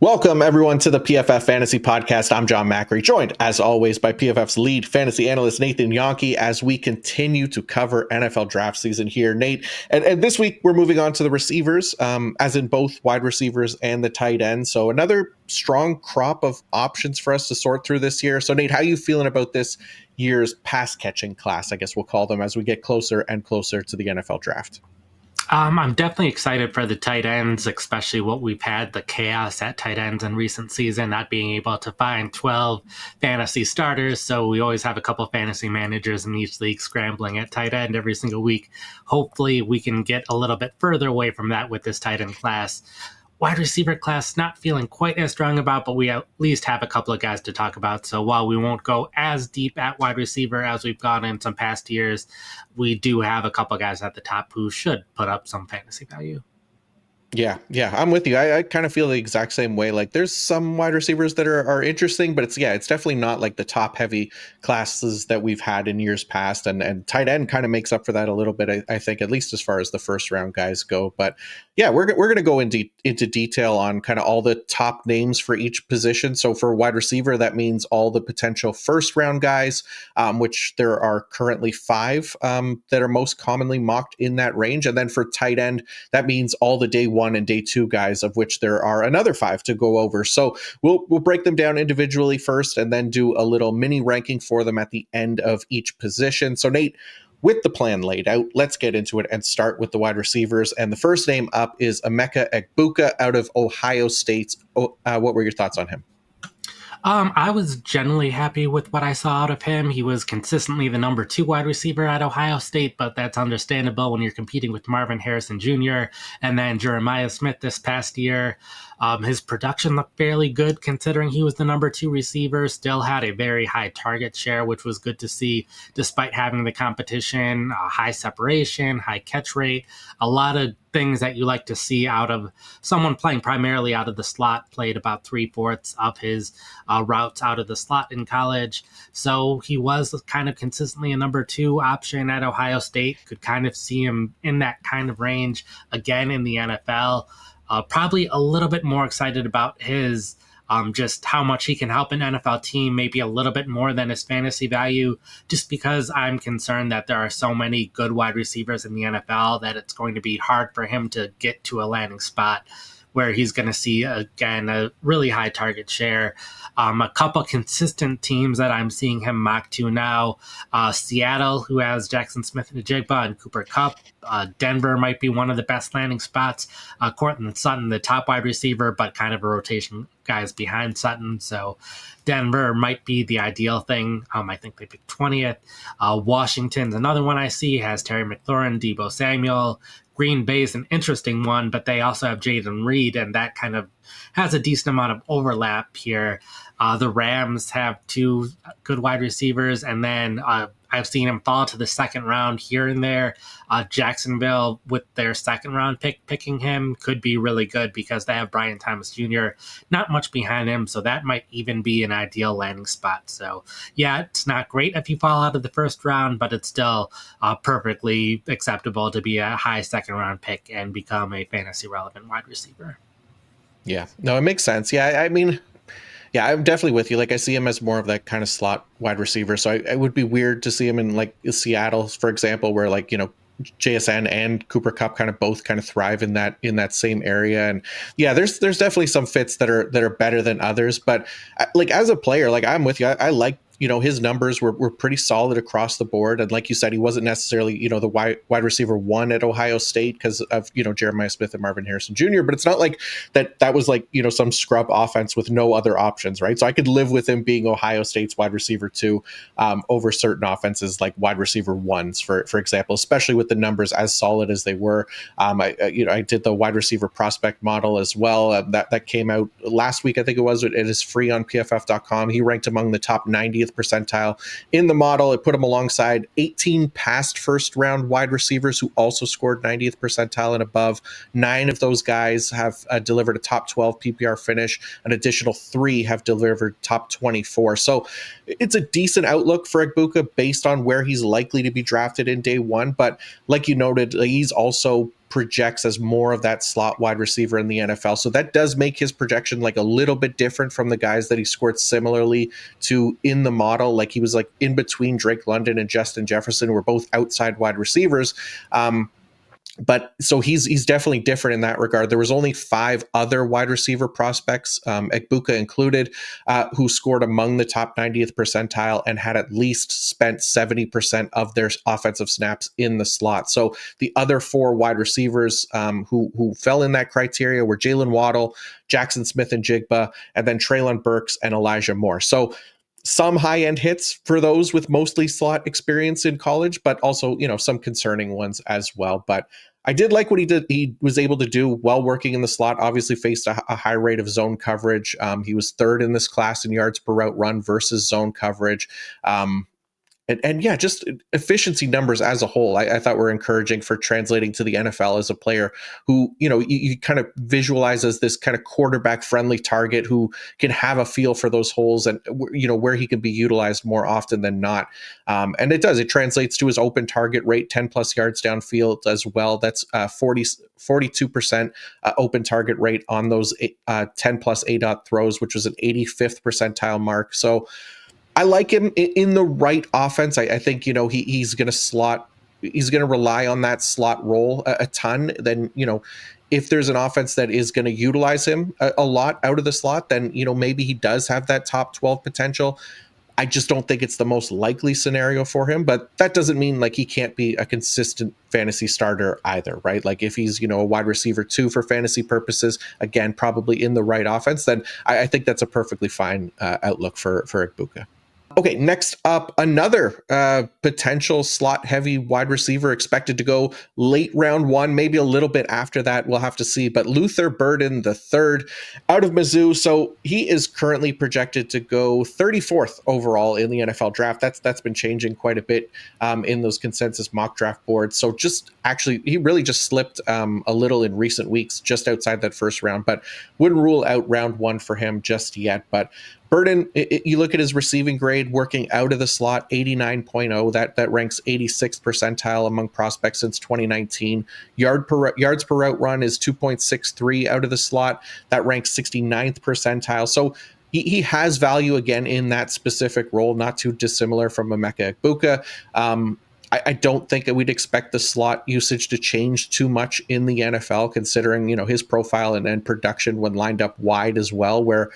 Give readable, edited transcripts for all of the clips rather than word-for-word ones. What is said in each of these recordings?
Welcome, everyone, to the PFF Fantasy Podcast. I'm John Macri, joined, as always, by PFF's lead fantasy analyst, Nathan Jahnke, as we continue to cover NFL draft season here. Nate, and this week, we're moving on to the receivers, as in both wide receivers and the tight end. So another strong crop of options for us to sort through this year. So, Nate, how are you feeling about this year's pass-catching class, I guess we'll call them, as we get closer and closer to the NFL draft? I'm definitely excited for the tight ends, especially what we've had, the chaos at tight ends in recent season, not being able to find 12 fantasy starters. So we always have a couple fantasy managers in each league scrambling at tight end every single week. Hopefully we can get a little bit further away from that with this tight end class. Wide receiver class, not feeling quite as strong about, but we at least have a couple of guys to talk about. So while we won't go as deep at wide receiver as we've gone in some past years, we do have a couple of guys at the top who should put up some fantasy value. Yeah, I'm with you. I kind of feel the exact same way. Like there's some wide receivers that are interesting, but it's definitely not like the top heavy classes that we've had in years past. And tight end kind of makes up for that a little bit, I think, at least as far as the first round guys go. But yeah, we're going to go into detail on kind of all the top names for each position. So for wide receiver, that means all the potential first round guys, which there are currently 5 that are most commonly mocked in that range. And then for tight end, that means all the day 1 and day 2 guys, of which there are another 5 to go over. So we'll break them down individually first and then do a little mini ranking for them at the end of each position. So Nate, with the plan laid out, let's get into it and start with the wide receivers. And the first name up is Emeka Egbuka out of Ohio State. What were your thoughts on him? I was generally happy with what I saw out of him. He was consistently the number 2 wide receiver at Ohio State, but that's understandable when you're competing with Marvin Harrison Jr. and then Jeremiah Smith this past year. His production looked fairly good considering he was the number 2 receiver, still had a very high target share, which was good to see despite having the competition, high separation, high catch rate, a lot of things that you like to see out of someone playing primarily out of the slot. Played about 3/4 of his routes out of the slot in college. So he was kind of consistently a number 2 option at Ohio State. Could kind of see him in that kind of range again in the NFL. Probably a little bit more excited about his just how much he can help an NFL team, maybe a little bit more than his fantasy value, just because I'm concerned that there are so many good wide receivers in the NFL that it's going to be hard for him to get to a landing spot where he's going to see, again, a really high target share. A couple consistent teams that I'm seeing him mock to now. Seattle, who has Jackson Smith-Njigba and Cooper Kupp. Denver might be one of the best landing spots. Courtland Sutton, the top wide receiver, but kind of a rotation guys behind Sutton. So Denver might be the ideal thing. I think they picked 20th. Washington's another one I see, has Terry McLaurin, Deebo Samuel. Green Bay's an interesting one, but they also have Jaden Reed, and that kind of has a decent amount of overlap here. The Rams have 2 good wide receivers, and then I've seen him fall to the second round here and there. Jacksonville, with their second round picking him, could be really good because they have Brian Thomas Jr. not much behind him, so that might even be an ideal landing spot. So yeah, it's not great if you fall out of the first round, but it's still perfectly acceptable to be a high second round pick and become a fantasy relevant wide receiver. Yeah, no, it makes sense. Yeah, I mean, yeah, I'm definitely with you. Like I see him as more of that kind of slot wide receiver. So it would be weird to see him in like Seattle, for example, where like, JSN and Cooper Kupp kind of both kind of thrive in that same area. And yeah, there's definitely some fits that are better than others. But like as a player, like I'm with you. I like, his numbers were pretty solid across the board. And like you said, he wasn't necessarily, the wide receiver 1 at Ohio State because of, Jeremiah Smith and Marvin Harrison Jr. But it's not like that was like, some scrub offense with no other options, right? So I could live with him being Ohio State's wide receiver 2 over certain offenses like wide receiver 1s, for example, especially with the numbers as solid as they were. I did the wide receiver prospect model as well. That came out last week, I think it was. It is free on PFF.com. He ranked among the top 90th percentile in the model. It put him alongside 18 past first round wide receivers who also scored 90th percentile and above. 9 of those guys have delivered a top 12 PPR finish. An additional 3 have delivered top 24. So it's a decent outlook for Egbuka based on where he's likely to be drafted in day 1. But like you noted, he's also projects as more of that slot wide receiver in the NFL. So that does make his projection like a little bit different from the guys that he scored similarly to in the model. Like he was like in between Drake London and Justin Jefferson, who were both outside wide receivers. But so he's definitely different in that regard. There was only 5 other wide receiver prospects, Egbuka included, who scored among the top 90th percentile and had at least spent 70% of their offensive snaps in the slot. So the other 4 wide receivers who fell in that criteria were Jalen Waddle, Jackson Smith and Jigba, and then Treylon Burks and Elijah Moore. So some high-end hits for those with mostly slot experience in college, but also, some concerning ones as well. But I did like what he did. He was able to do while working in the slot, obviously faced a high rate of zone coverage. He was 3rd in this class in yards per route run versus zone coverage. And yeah, just efficiency numbers as a whole, I thought were encouraging for translating to the NFL as a player who, you kind of visualize as this kind of quarterback friendly target who can have a feel for those holes and, where he can be utilized more often than not. And it translates to his open target rate, 10 plus yards downfield as well. That's 42% open target rate on those 10 plus ADOT throws, which was an 85th percentile mark. So I like him in the right offense. I think, he's going to rely on that slot role a ton. Then, if there's an offense that is going to utilize him a lot out of the slot, then, maybe he does have that top 12 potential. I just don't think it's the most likely scenario for him, but that doesn't mean like he can't be a consistent fantasy starter either, right? Like if he's, a wide receiver 2 for fantasy purposes, again, probably in the right offense, then I think that's a perfectly fine outlook for Egbuka. Okay, next up, another potential slot-heavy wide receiver expected to go late round 1, maybe a little bit after that. We'll have to see. But Luther Burden III out of Mizzou. So he is currently projected to go 34th overall in the NFL draft. That's been changing quite a bit in those consensus mock draft boards. So he really just slipped a little in recent weeks, just outside that first round. But wouldn't rule out round 1 for him just yet. But Burden, you look at his receiving grade working out of the slot, 89.0. That ranks 86th percentile among prospects since 2019. Yards per route run is 2.63 out of the slot. That ranks 69th percentile. So he has value again in that specific role, not too dissimilar from Emeka Egbuka. I don't think that we'd expect the slot usage to change too much in the NFL, considering his profile and production when lined up wide as well, where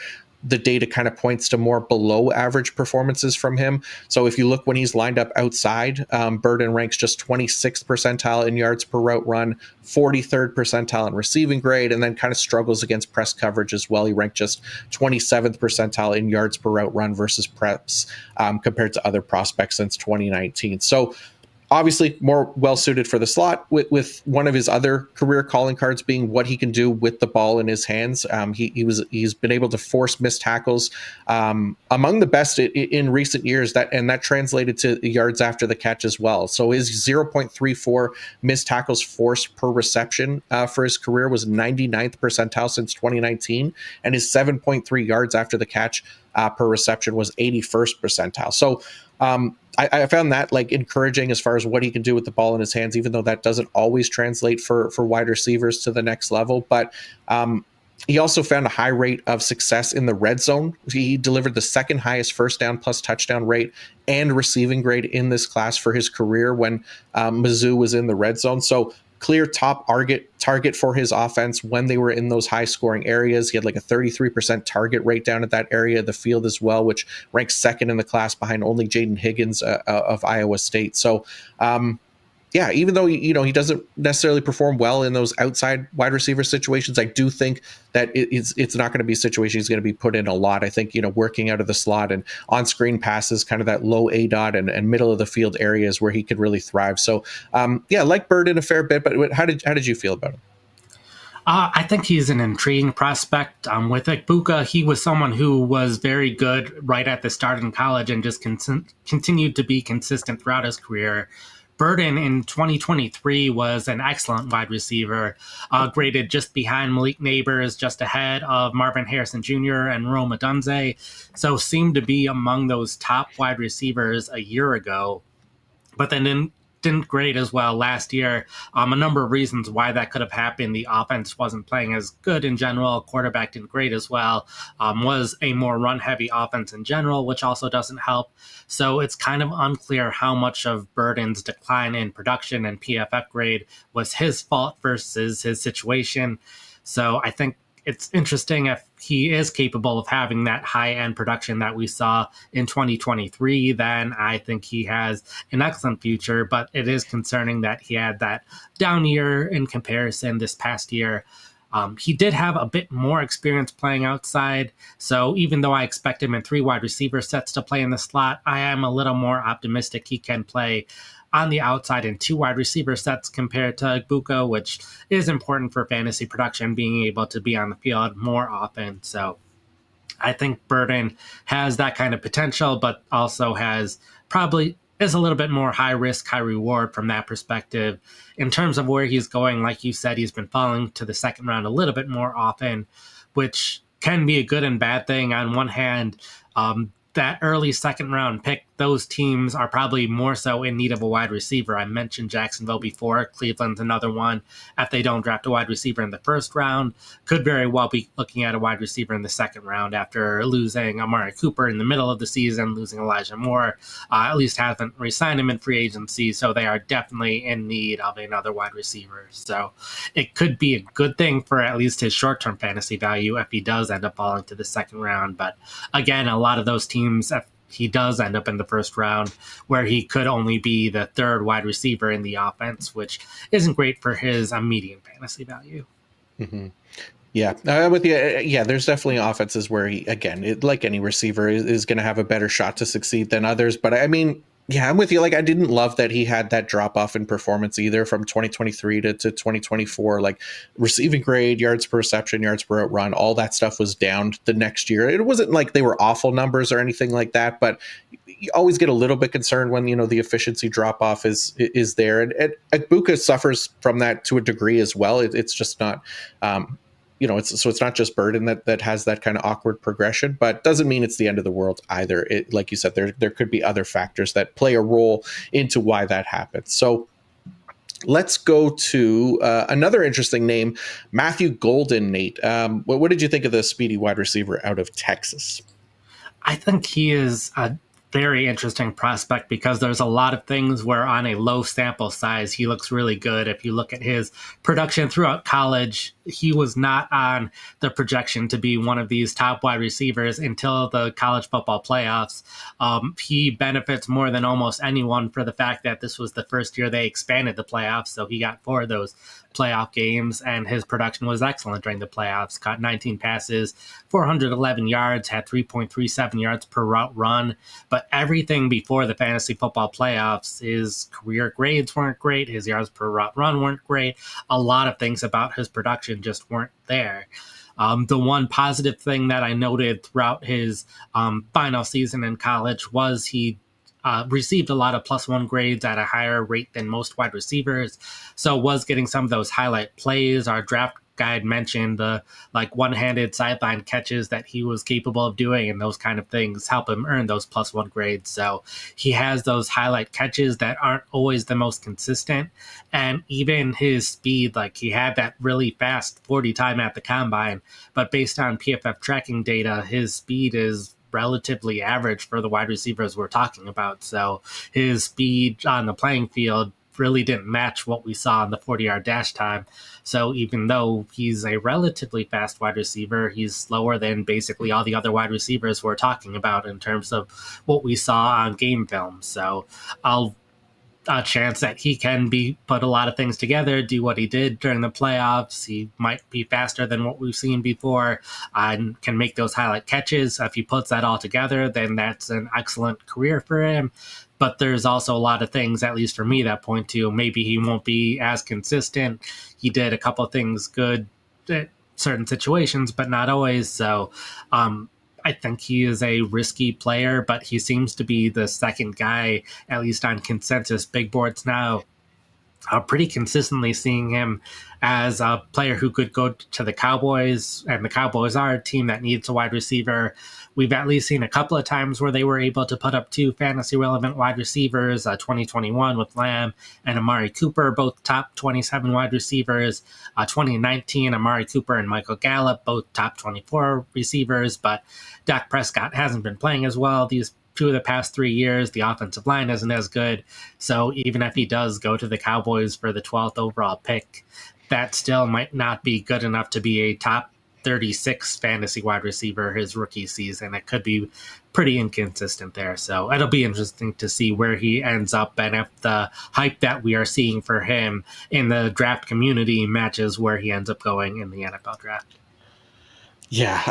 the data kind of points to more below average performances from him. So if you look when he's lined up outside, Burden ranks just 26th percentile in yards per route run, 43rd percentile in receiving grade, and then kind of struggles against press coverage as well. He ranked just 27th percentile in yards per route run versus press compared to other prospects since 2019. So obviously more well-suited for the slot, with one of his other career calling cards being what he can do with the ball in his hands. He's been able to force missed tackles among the best in recent years, that translated to yards after the catch as well. So his 0.34 missed tackles forced per reception for his career was 99th percentile since 2019, and his 7.3 yards after the catch per reception was 81st percentile. So I found that like encouraging as far as what he can do with the ball in his hands, even though that doesn't always translate for wide receivers to the next level. But he also found a high rate of success in the red zone. He delivered the second highest first down plus touchdown rate and receiving grade in this class for his career when Mizzou was in the red zone. So clear top target for his offense when they were in those high scoring areas. He had like a 33% target rate down at that area of the field as well, which ranks second in the class behind only Jaden Higgins of Iowa State. So yeah, even though he doesn't necessarily perform well in those outside wide receiver situations, I do think that it's not going to be a situation he's going to be put in a lot. I think working out of the slot and on screen passes, kind of that low ADOT and middle of the field areas where he could really thrive. So yeah, like Burden a fair bit, but how did you feel about him? I think he's an intriguing prospect. With Egbuka, he was someone who was very good right at the start in college and just continued to be consistent throughout his career. Burden in 2023 was an excellent wide receiver, graded just behind Malik Neighbors, just ahead of Marvin Harrison Jr. and Rome Odunze. So seemed to be among those top wide receivers a year ago, but then didn't grade as well last year. A number of reasons why that could have happened. The offense wasn't playing as good in general. Quarterback didn't grade as well. Was a more run-heavy offense in general, which also doesn't help. So it's kind of unclear how much of Burden's decline in production and PFF grade was his fault versus his situation. So I think it's interesting if he is capable of having that high-end production that we saw in 2023, then I think he has an excellent future, but it is concerning that he had that down year in comparison this past year. He did have a bit more experience playing outside, so even though I expect him in 3 wide receiver sets to play in the slot, I am a little more optimistic he can play on the outside in 2 wide receiver sets compared to Egbuka, which is important for fantasy production, being able to be on the field more often. So I think Burden has that kind of potential, but also has probably is a little bit more high risk, high reward from that perspective. In terms of where he's going, like you said, he's been falling to the second round a little bit more often, which can be a good and bad thing. On one hand, that early second round pick, those teams are probably more so in need of a wide receiver. I mentioned Jacksonville before. Cleveland's another one. If they don't draft a wide receiver in the first round, could very well be looking at a wide receiver in the second round after losing Amari Cooper in the middle of the season, losing Elijah Moore. At least haven't re-signed him in free agency, so they are definitely in need of another wide receiver. So it could be a good thing for at least his short-term fantasy value if he does end up falling to the second round. But again, a lot of those teams, if he does end up in the first round, where he could only be the third wide receiver in the offense, which isn't great for his median fantasy value. Mm-hmm. Yeah, I'm with you. Yeah, there's definitely offenses where he, again, like any receiver, is going to have a better shot to succeed than others. But I mean, yeah, I'm with you. Like, I didn't love that he had that drop off in performance either from 2023 to 2024. Like, receiving grade, yards per reception, yards per outrun, all that stuff was down the next year. It wasn't like they were awful numbers or anything like that, but you always get a little bit concerned when, the efficiency drop off is there. And Egbuka suffers from that to a degree as well. It's just not. It's not just Burden that has that kind of awkward progression, but doesn't mean it's the end of the world either. Like you said, there could be other factors that play a role into why that happens. So let's go to another interesting name, Matthew Golden. Nate, what did you think of the speedy wide receiver out of Texas? I think he is a very interesting prospect because there's a lot of things where on a low sample size, he looks really good. If you look at his production throughout college, he was not on the projection to be one of these top wide receivers until the college football playoffs. He benefits more than almost anyone for the fact that this was the first year they expanded the playoffs. So he got 4 of those playoff games, and his production was excellent during the playoffs. Caught 19 passes, 411 yards, had 3.37 yards per route run. But everything before the fantasy football playoffs, his career grades weren't great. His yards per route run weren't great. A lot of things about his production just weren't there. The one positive thing that I noted throughout his final season in college was he received a lot of +1 grades at a higher rate than most wide receivers. So was getting some of those highlight plays. Our draft guide mentioned the one-handed sideline catches that he was capable of doing, and those kind of things help him earn those +1 grades. So he has those highlight catches that aren't always the most consistent. And even his speed, like he had that really fast 40 time at the combine, but based on PFF tracking data, his speed is relatively average for the wide receivers we're talking about. So his speed on the playing field really didn't match what we saw in the 40-yard dash time. So even though he's a relatively fast wide receiver, he's slower than basically all the other wide receivers we're talking about in terms of what we saw on game film. So a chance that he can put a lot of things together, do what he did during the playoffs. He might be faster than what we've seen before and can make those highlight catches. If he puts that all together, then that's an excellent career for him. But there's also a lot of things, at least for me, that point to maybe he won't be as consistent. He did a couple of things good at certain situations, but not always. So I think he is a risky player, but he seems to be the second guy, at least on consensus big boards now, pretty consistently seeing him as a player who could go to the Cowboys, and the Cowboys are a team that needs a wide receiver. We've at least seen a couple of times where they were able to put up two fantasy relevant wide receivers, 2021 with Lamb and Amari Cooper, both top 27 wide receivers. 2019, Amari Cooper and Michael Gallup, both top 24 receivers, but Dak Prescott hasn't been playing as well these 2 of the past 3 years. The offensive line isn't as good. So even if he does go to the Cowboys for the 12th overall pick, that still might not be good enough to be a top 36 fantasy wide receiver his rookie season. It could be pretty inconsistent there. So it'll be interesting to see where he ends up and if the hype that we are seeing for him in the draft community matches where he ends up going in the NFL draft. Yeah,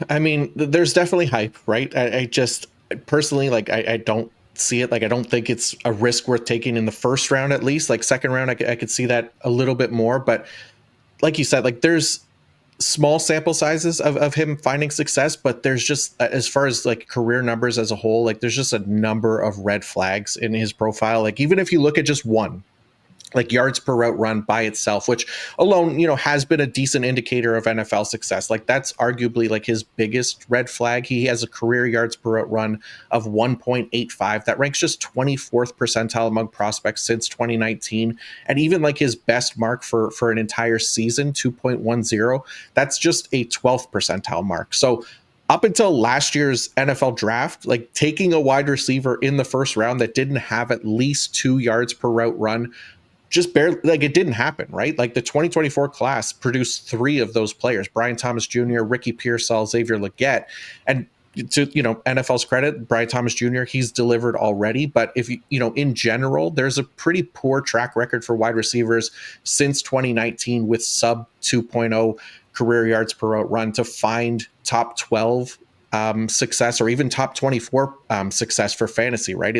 I mean, there's definitely hype, right? I just personally, like, I don't see it. Like, I don't think it's a risk worth taking in the first round, at least. Like, second round, I could see that a little bit more. But like you said, like, there's small sample sizes of him finding success, but there's just, as far as like career numbers as a whole, like, there's just a number of red flags in his profile. Like, even if you look at just one, like yards per route run by itself, which alone, has been a decent indicator of NFL success. Like, that's arguably like his biggest red flag. He has a career yards per route run of 1.85. That ranks just 24th percentile among prospects since 2019. And even like his best mark for an entire season, 2.10, that's just a 12th percentile mark. So up until last year's NFL draft, like, taking a wide receiver in the first round that didn't have at least 2 yards per route run just barely, like, it didn't happen, right? Like, the 2024 class produced 3 of those players: Brian Thomas Jr., Ricky Pearsall, Xavier Legette. And to, NFL's credit, Brian Thomas Jr., he's delivered already. But if in general, there's a pretty poor track record for wide receivers since 2019 with sub 2.0 career yards per route run to find top 12 success, or even top 24 success for fantasy, right?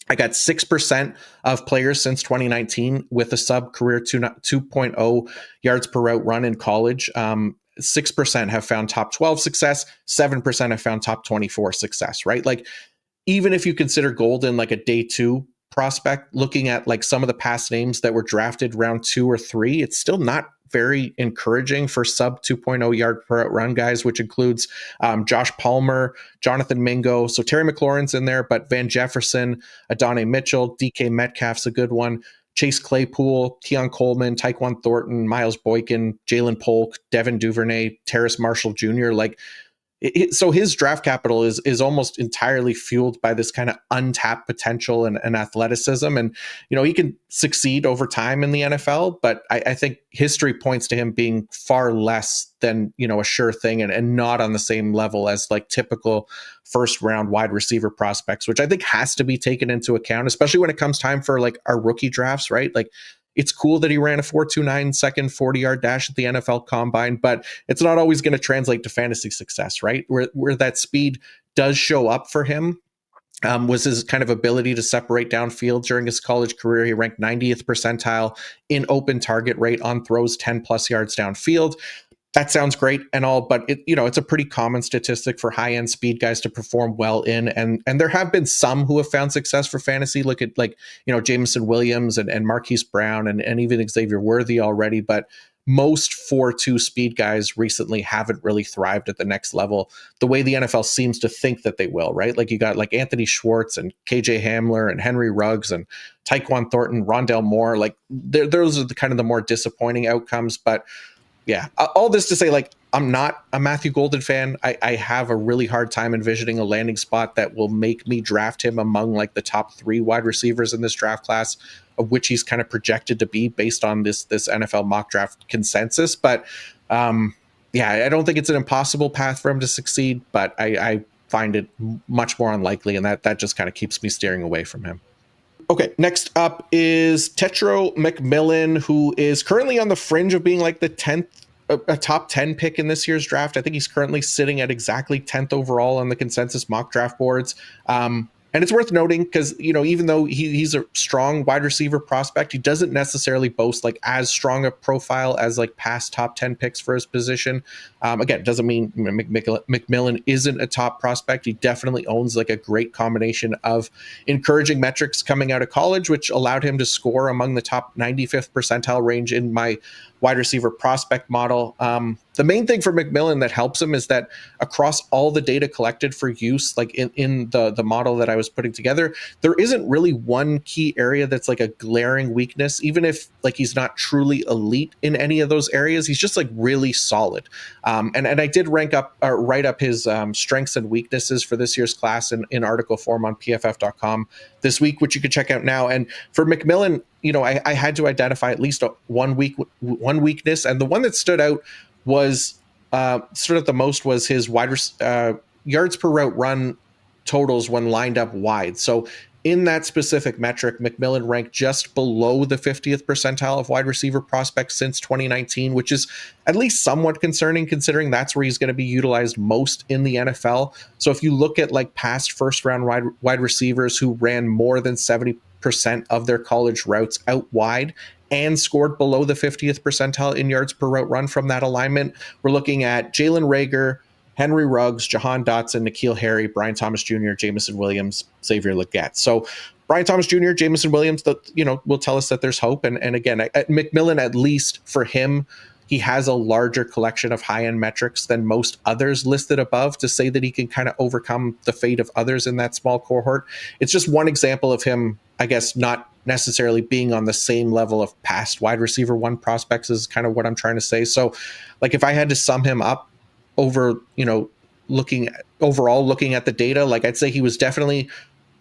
I got 6% of players since 2019 with a sub career 2.0 yards per route run in college. 6% have found top 12 success. 7% have found top 24 success, right? Like, even if you consider Golden like a day 2 prospect, looking at like some of the past names that were drafted round 2 or 3, it's still not very encouraging for sub 2.0 yard per run guys, which includes Josh Palmer, Jonathan Mingo. So Terry McLaurin's in there, but Van Jefferson, Adonai Mitchell, DK Metcalf's a good one. Chase Claypool, Keon Coleman, Tyquan Thornton, Miles Boykin, Jalen Polk, Devin Duvernay, Terrace Marshall Jr. Like, so his draft capital is almost entirely fueled by this kind of untapped potential and athleticism. And, he can succeed over time in the NFL, but I think history points to him being far less than, a sure thing, and not on the same level as like typical first round wide receiver prospects, which I think has to be taken into account, especially when it comes time for like our rookie drafts, right? Like, it's cool that he ran a 4.29 second 40-yard dash at the NFL Combine, but it's not always going to translate to fantasy success, right? Where that speed does show up for him was his kind of ability to separate downfield during his college career. He ranked 90th percentile in open target rate on throws 10 plus yards downfield. That sounds great and all, but it's a pretty common statistic for high-end speed guys to perform well in. And there have been some who have found success for fantasy. Look at Jameson Williams and Marquise Brown and even Xavier Worthy already. But most 4.2 speed guys recently haven't really thrived at the next level the way the NFL seems to think that they will, right? Like, you got like Anthony Schwartz and KJ Hamler and Henry Ruggs and Tyquan Thornton, Rondell Moore. Like, those are the kind of the more disappointing outcomes. But yeah, all this to say, like, I'm not a Matthew Golden fan. I have a really hard time envisioning a landing spot that will make me draft him among like the top 3 wide receivers in this draft class, of which he's kind of projected to be based on this NFL mock draft consensus. But yeah, I don't think it's an impossible path for him to succeed, but I find it much more unlikely, and that just kind of keeps me steering away from him. Okay, next up is Tetairoa McMillan, who is currently on the fringe of being like the 10th, a top 10 pick in this year's draft. I think he's currently sitting at exactly 10th overall on the consensus mock draft boards. And it's worth noting because, even though he's a strong wide receiver prospect, he doesn't necessarily boast like as strong a profile as like past top 10 picks for his position. Again, doesn't mean McMillan isn't a top prospect. He definitely owns like a great combination of encouraging metrics coming out of college, which allowed him to score among the top 95th percentile range in my wide receiver prospect model. The main thing for McMillan that helps him is that across all the data collected for use, like in the model that I was putting together, there isn't really one key area that's like a glaring weakness. Even if like he's not truly elite in any of those areas, he's just like really solid. And I did write up his strengths and weaknesses for this year's class in article form on PFF.com this week, which you can check out now. And for McMillan, I had to identify at least one weakness, and the one that stood out the most was his yards per route run totals when lined up wide. So in that specific metric, McMillan ranked just below the 50th percentile of wide receiver prospects since 2019, which is at least somewhat concerning considering that's where he's going to be utilized most in the NFL. So if you look at like past first round wide receivers who ran more than 70% of their college routes out wide and scored below the 50th percentile in yards per route run from that alignment, we're looking at Jalen Reagor, Henry Ruggs, Jahan Dotson, N'Keal Harry, Brian Thomas Jr., Jameson Williams, Xavier Legette. So Brian Thomas Jr., Jameson Williams, will tell us that there's hope. And again, at McMillan, at least for him, he has a larger collection of high-end metrics than most others listed above to say that he can kind of overcome the fate of others in that small cohort. It's just one example of him, I guess, not necessarily being on the same level of past wide receiver one prospects is kind of what I'm trying to say. So like if I had to sum him up over, looking at the data, like I'd say he was definitely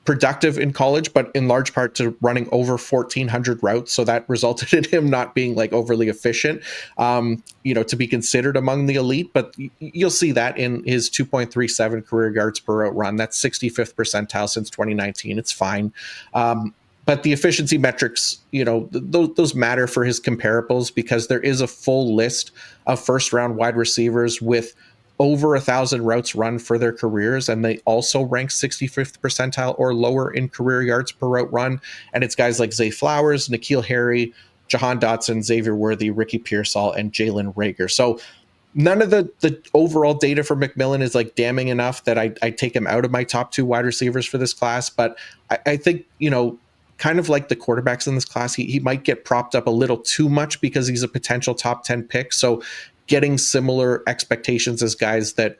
productive in college, but in large part to running over 1,400 routes. So that resulted in him not being like overly efficient, to be considered among the elite. But you'll see that in his 2.37 career yards per route run. That's 65th percentile since 2019. It's fine. But the efficiency metrics, those matter for his comparables because there is a full list of first round wide receivers with over 1,000 routes run for their careers, and they also rank 65th percentile or lower in career yards per route run. And it's guys like Zay Flowers, N'Keal Harry, Jahan Dotson, Xavier Worthy, Ricky Pearsall, and Jalen Reagor. So none of the overall data for McMillan is like damning enough that I take him out of my top two wide receivers for this class. But I think, kind of like the quarterbacks in this class, he might get propped up a little too much because he's a potential top 10 pick. So getting similar expectations as guys that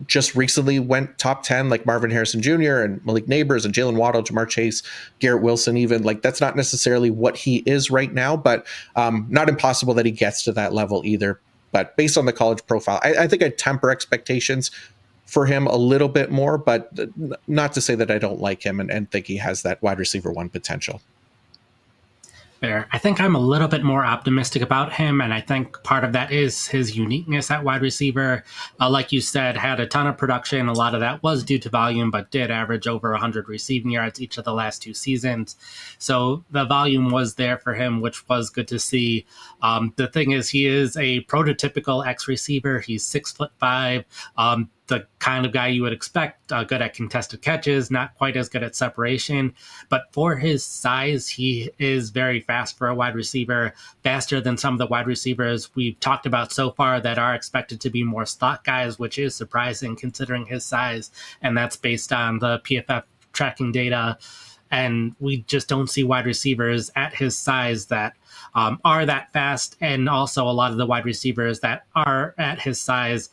just recently went top 10, like Marvin Harrison Jr. and Malik Neighbors and Jalen Waddle, Jamar Chase, Garrett Wilson, even like that's not necessarily what he is right now, but not impossible that he gets to that level either. But based on the college profile, I think I'd temper expectations for him a little bit more, but not to say that I don't like him and think he has that wide receiver one potential. Fair. I think I'm a little bit more optimistic about him, and I think part of that is his uniqueness at wide receiver. Like you said, had a ton of production. A lot of that was due to volume, but did average over 100 receiving yards each of the last two seasons. So the volume was there for him, which was good to see. The thing is, he is a prototypical X receiver. He's 6'5". The kind of guy you would expect, good at contested catches, not quite as good at separation. But for his size, he is very fast for a wide receiver, faster than some of the wide receivers we've talked about so far that are expected to be more slot guys, which is surprising considering his size. And that's based on the PFF tracking data. And we just don't see wide receivers at his size that are that fast. And also a lot of the wide receivers that are at his size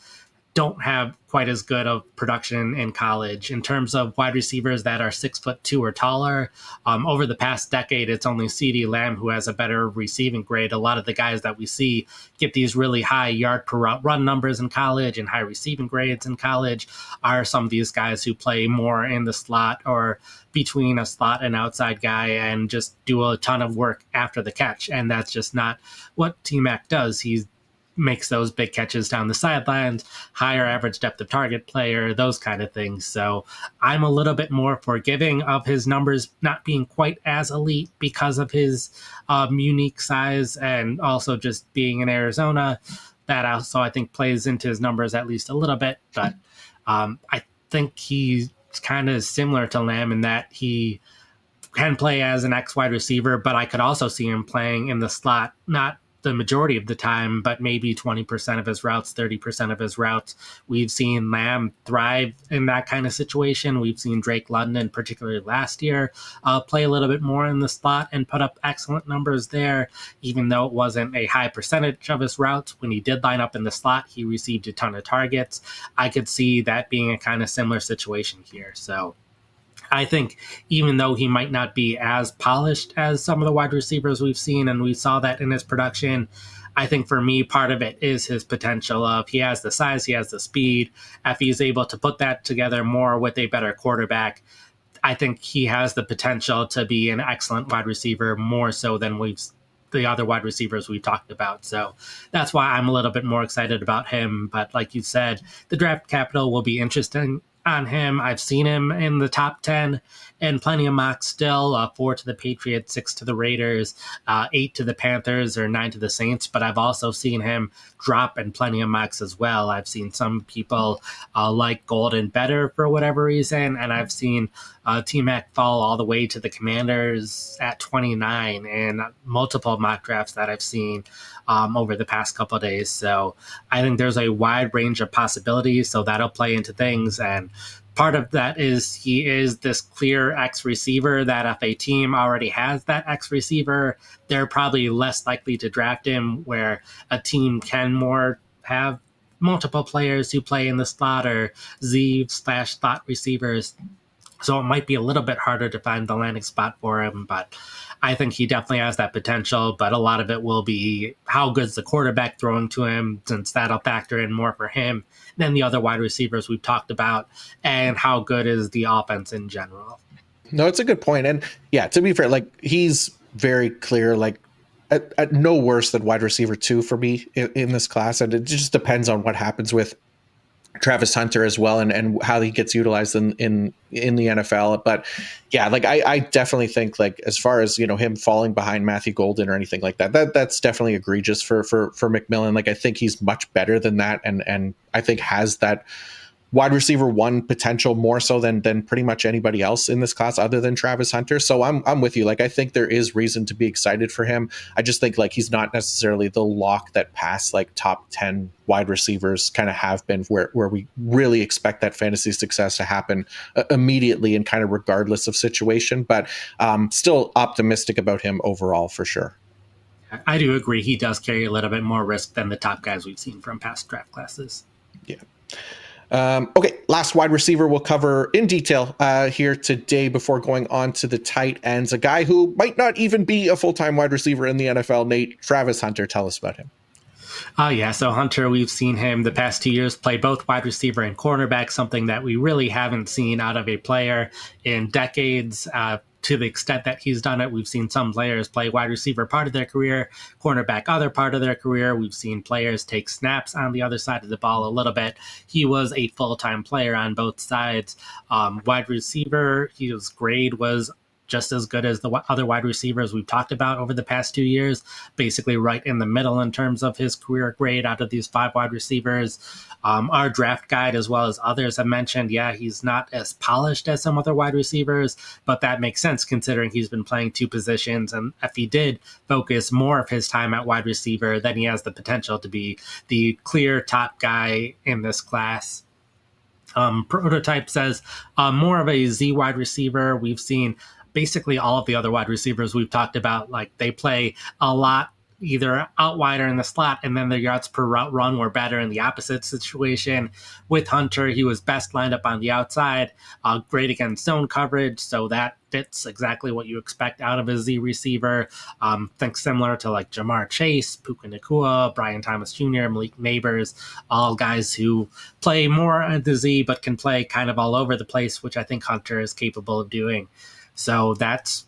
don't have quite as good of production in college. In terms of wide receivers that are 6'2" or taller, over the past decade, it's only CeeDee Lamb who has a better receiving grade. A lot of the guys that we see get these really high yard per route run numbers in college and high receiving grades in college are some of these guys who play more in the slot or between a slot and outside guy and just do a ton of work after the catch. And that's just not what T-Mac does. He makes those big catches down the sidelines, higher average depth of target player, those kind of things. So I'm a little bit more forgiving of his numbers not being quite as elite because of his unique size and also just being in Arizona. That also, I think, plays into his numbers at least a little bit. But I think he kind of similar to Lamb in that he can play as an X wide receiver, but I could also see him playing in the slot, not the majority of the time, but maybe 20% of his routes, 30% of his routes. We've seen Lamb thrive in that kind of situation. We've seen Drake London, particularly last year, play a little bit more in the slot and put up excellent numbers there, even though it wasn't a high percentage of his routes. When he did line up in the slot, he received a ton of targets. I could see that being a kind of similar situation here. So I think even though he might not be as polished as some of the wide receivers we've seen, and we saw that in his production, I think for me, part of it is his potential of he has the size, he has the speed. If he's able to put that together more with a better quarterback, I think he has the potential to be an excellent wide receiver, more so than the other wide receivers we've talked about. So that's why I'm a little bit more excited about him. But like you said, the draft capital will be interesting on him. I've seen him in the top 10 and plenty of mocks still, 4 to the Patriots, 6 to the Raiders, 8 to the Panthers, or 9 to the Saints. But I've also seen him drop in plenty of mocks as well. I've seen some people like Golden better for whatever reason, and I've seen T-Mac fall all the way to the Commanders at 29 in multiple mock drafts that I've seen over the past couple of days. So I think there's a wide range of possibilities, so that'll play into things. And part of that is he is this clear X receiver that if a team already has that X receiver, they're probably less likely to draft him, where a team can more have multiple players who play in the slot or Z/slot receivers. So it might be a little bit harder to find the landing spot for him, but I think he definitely has that potential. But a lot of it will be how good's the quarterback throwing to him, since that'll factor in more for him than the other wide receivers we've talked about, and how good is the offense in general. No, it's a good point. And yeah, to be fair, like he's very clear, like at no worse than wide receiver 2 for me in this class. And it just depends on what happens with Travis Hunter as well, and how he gets utilized in the NFL. But yeah, like I definitely think, like, as far as, you know, him falling behind Matthew Golden or anything like that's definitely egregious for McMillan. Like I think he's much better than that, and I think has that wide receiver 1 potential more so than pretty much anybody else in this class other than Travis Hunter. So I'm with you. Like I think there is reason to be excited for him. I just think like he's not necessarily the lock that past like top 10 wide receivers kind of have been, where we really expect that fantasy success to happen immediately and kind of regardless of situation. But still optimistic about him overall for sure. I do agree. He does carry a little bit more risk than the top guys we've seen from past draft classes. Yeah. Okay, last wide receiver we'll cover in detail here today before going on to the tight ends. A guy who might not even be a full-time wide receiver in the NFL, Nate. Travis Hunter, tell us about him. Yeah, so Hunter, we've seen him the past 2 years play both wide receiver and cornerback, something that we really haven't seen out of a player in decades. To the extent that he's done it, we've seen some players play wide receiver part of their career, cornerback other part of their career. We've seen players take snaps on the other side of the ball a little bit. He was a full-time player on both sides. Wide receiver, his grade was just as good as the other wide receivers we've talked about over the past 2 years, basically right in the middle in terms of his career grade out of these 5 wide receivers. Our draft guide, as well as others, have mentioned, yeah, he's not as polished as some other wide receivers, but that makes sense considering he's been playing 2 positions. And if he did focus more of his time at wide receiver, then he has the potential to be the clear top guy in this class. Prototype says more of a Z wide receiver. We've seen basically all of the other wide receivers we've talked about, like they play a lot either out wider in the slot, and then their yards per route run were better in the opposite situation. With Hunter, he was best lined up on the outside, great against zone coverage, so that fits exactly what you expect out of a Z receiver. Think similar to like Jamar Chase, Puka Nacua, Brian Thomas Jr., Malik Neighbors, all guys who play more at the Z but can play kind of all over the place, which I think Hunter is capable of doing. So that's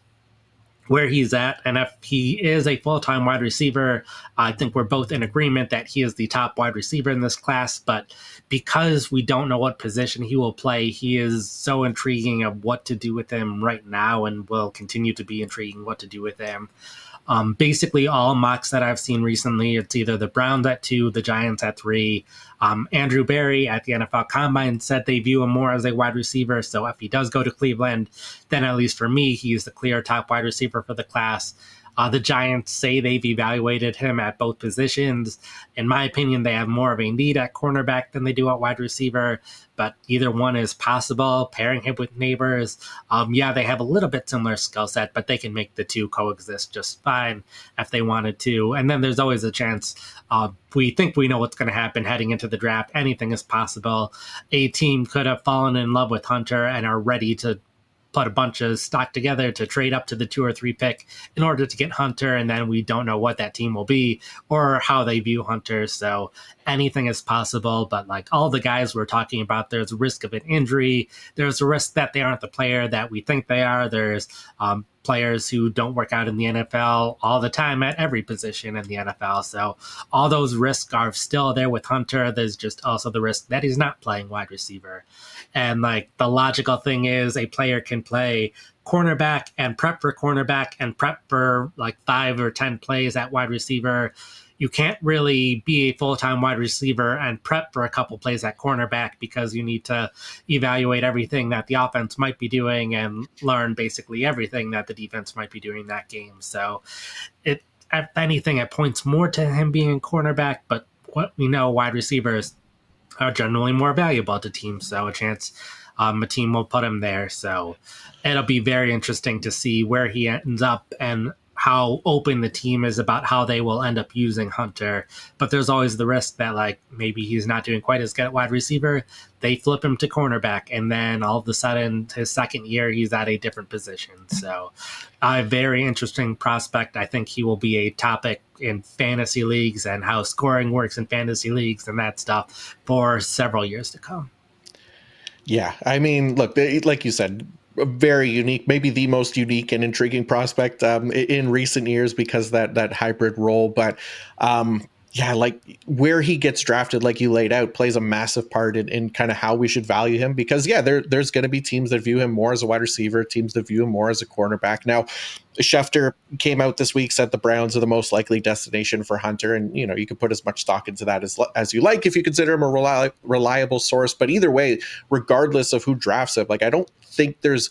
where he's at. And if he is a full-time wide receiver, I think we're both in agreement that he is the top wide receiver in this class. But because we don't know what position he will play, he is so intriguing of what to do with him right now, and will continue to be intriguing what to do with him. Basically, all mocks that I've seen recently, it's either the Browns at 2, the Giants at 3. Andrew Berry at the NFL Combine said they view him more as a wide receiver. So if he does go to Cleveland, then at least for me, he's the clear top wide receiver for the class. The Giants say they've evaluated him at both positions. In my opinion, they have more of a need at cornerback than they do at wide receiver, but either one is possible. Pairing him with Neighbors, yeah, they have a little bit similar skill set, but they can make the two coexist just fine if they wanted to. And then there's always a chance. We think we know what's going to happen heading into the draft. Anything is possible. A team could have fallen in love with Hunter and are ready to put a bunch of stock together to trade up to the 2 or 3 pick in order to get Hunter, and then we don't know what that team will be or how they view Hunter. So anything is possible, but like all the guys we're talking about, there's a risk of an injury. There's a risk that they aren't the player that we think they are. There's players who don't work out in the NFL all the time at every position in the NFL. So all those risks are still there with Hunter. There's just also the risk that he's not playing wide receiver. And like the logical thing is a player can play cornerback and prep for cornerback and prep for like 5 or 10 plays at wide receiver. You can't really be a full-time wide receiver and prep for a couple plays at cornerback because you need to evaluate everything that the offense might be doing and learn basically everything that the defense might be doing that game. So if anything, it points more to him being a cornerback, but what we know, wide receivers are generally more valuable to teams. So a chance a team will put him there. So it'll be very interesting to see where he ends up and how open the team is about how they will end up using Hunter. But there's always the risk that like maybe he's not doing quite as good at wide receiver. They flip him to cornerback, and then all of a sudden his second year he's at a different position. So a very interesting prospect. I think he will be a topic in fantasy leagues and how scoring works in fantasy leagues and that stuff for several years to come. Yeah, I mean, look, like you said, a very unique, maybe the most unique and intriguing prospect in recent years because that hybrid role. But yeah, like where he gets drafted, like you laid out, plays a massive part in kind of how we should value him. Because yeah, there's going to be teams that view him more as a wide receiver, teams that view him more as a cornerback. Now, Schefter came out this week, said the Browns are the most likely destination for Hunter, and you know you can put as much stock into that as you like if you consider him a reliable source. But either way, regardless of who drafts him, like I don't think there's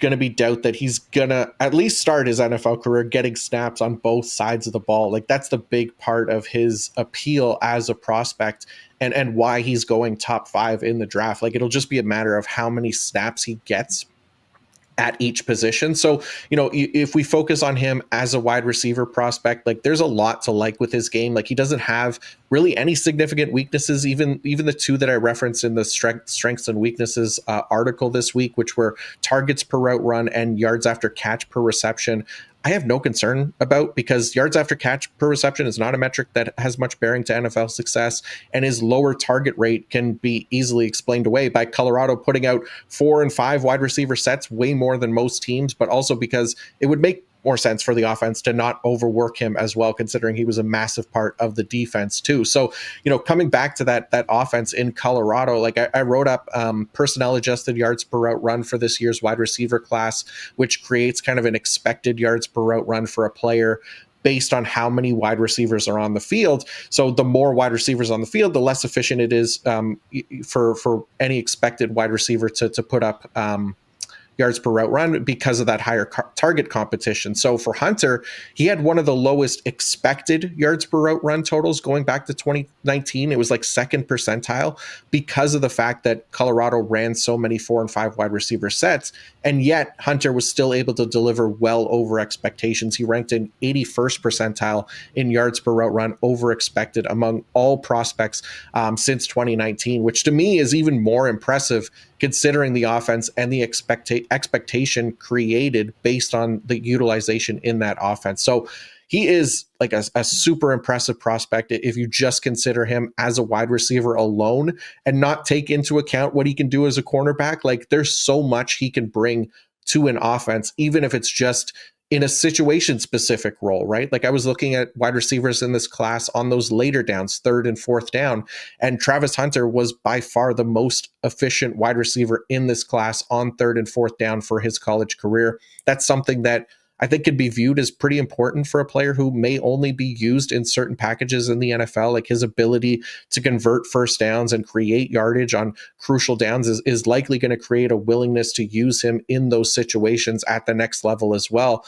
going to be doubt that he's going to at least start his NFL career getting snaps on both sides of the ball. Like that's the big part of his appeal as a prospect and why he's going top 5 in the draft. Like it'll just be a matter of how many snaps he gets at each position. So, you know, if we focus on him as a wide receiver prospect, like there's a lot to like with his game. Like he doesn't have really any significant weaknesses, even the 2 that I referenced in the strengths and weaknesses article this week, which were targets per route run and yards after catch per reception. I have no concern about because yards after catch per reception is not a metric that has much bearing to NFL success, and his lower target rate can be easily explained away by Colorado putting out 4 and 5 wide receiver sets, way more than most teams, but also because it would make more sense for the offense to not overwork him as well, considering he was a massive part of the defense too. So, you know, coming back to that offense in Colorado, like I wrote up personnel adjusted yards per route run for this year's wide receiver class, which creates kind of an expected yards per route run for a player based on how many wide receivers are on the field. So the more wide receivers on the field, the less efficient it is for any expected wide receiver to put up yards per route run because of that higher target competition. So for Hunter, he had one of the lowest expected yards per route run totals going back to 2019. It was like second percentile because of the fact that Colorado ran so many 4 and 5 wide receiver sets. And yet Hunter was still able to deliver well over expectations. He ranked in 81st percentile in yards per route run over expected among all prospects since 2019, which to me is even more impressive considering the offense and the expectation created based on the utilization in that offense. So he is like a super impressive prospect if you just consider him as a wide receiver alone and not take into account what he can do as a cornerback. Like there's so much he can bring to an offense, even if it's just in a situation specific role, right? Like I was looking at wide receivers in this class on those later downs, 3rd and 4th down, and Travis Hunter was by far the most efficient wide receiver in this class on 3rd and 4th down for his college career. That's something that I think could be viewed as pretty important for a player who may only be used in certain packages in the NFL. Like his ability to convert first downs and create yardage on crucial downs is likely going to create a willingness to use him in those situations at the next level as well,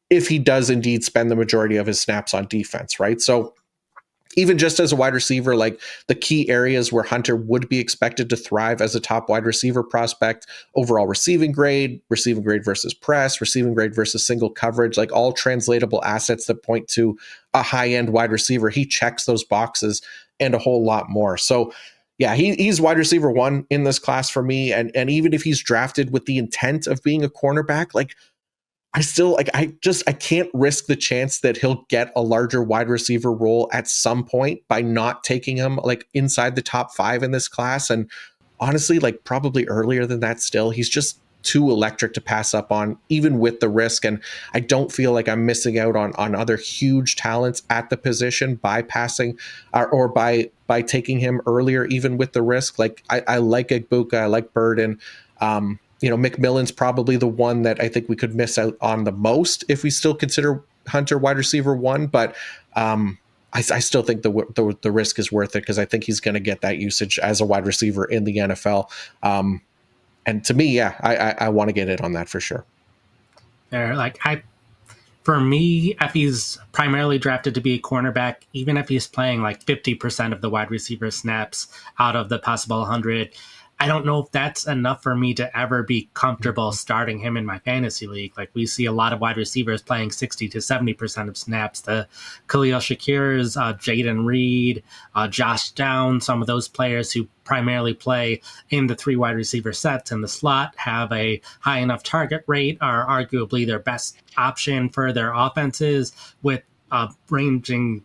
if he does indeed spend the majority of his snaps on defense, right? So even just as a wide receiver, like the key areas where Hunter would be expected to thrive as a top wide receiver prospect: overall receiving grade versus press, receiving grade versus single coverage, like all translatable assets that point to a high end wide receiver. He checks those boxes and a whole lot more. So yeah, he's wide receiver 1 in this class for me. And even if he's drafted with the intent of being a cornerback, like I still like I can't risk the chance that he'll get a larger wide receiver role at some point by not taking him like inside the top 5 in this class. And honestly, like probably earlier than that still. He's just too electric to pass up on, even with the risk. And I don't feel like I'm missing out on other huge talents at the position by passing or by taking him earlier, even with the risk. Like I like Egbuka, I like Burden. McMillan's probably the one that I think we could miss out on the most if we still consider Hunter wide receiver 1. But I still think the risk is worth it because I think he's going to get that usage as a wide receiver in the NFL. And to me, yeah, I want to get in on that for sure. For me, if he's primarily drafted to be a cornerback, even if he's playing like 50% of the wide receiver snaps out of the possible 100, I don't know if that's enough for me to ever be comfortable starting him in my fantasy league. Like we see a lot of wide receivers playing 60 to 70% of snaps. The Khalil Shakir's, Jaden Reed, Josh Downs, some of those players who primarily play in the 3 wide receiver sets in the slot have a high enough target rate, are arguably their best option for their offenses with ranging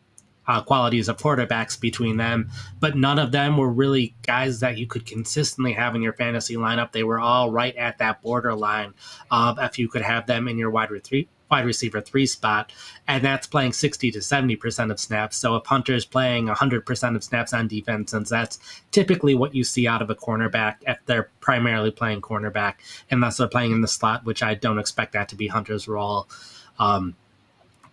qualities of quarterbacks between them, but none of them were really guys that you could consistently have in your fantasy lineup. They were all right at that borderline of if you could have them in your wide receiver 3 spot, and that's playing 60 to 70% of snaps. So if Hunter's playing 100% of snaps on defense, since that's typically what you see out of a cornerback if they're primarily playing cornerback, unless they're playing in the slot, which I don't expect that to be Hunter's role.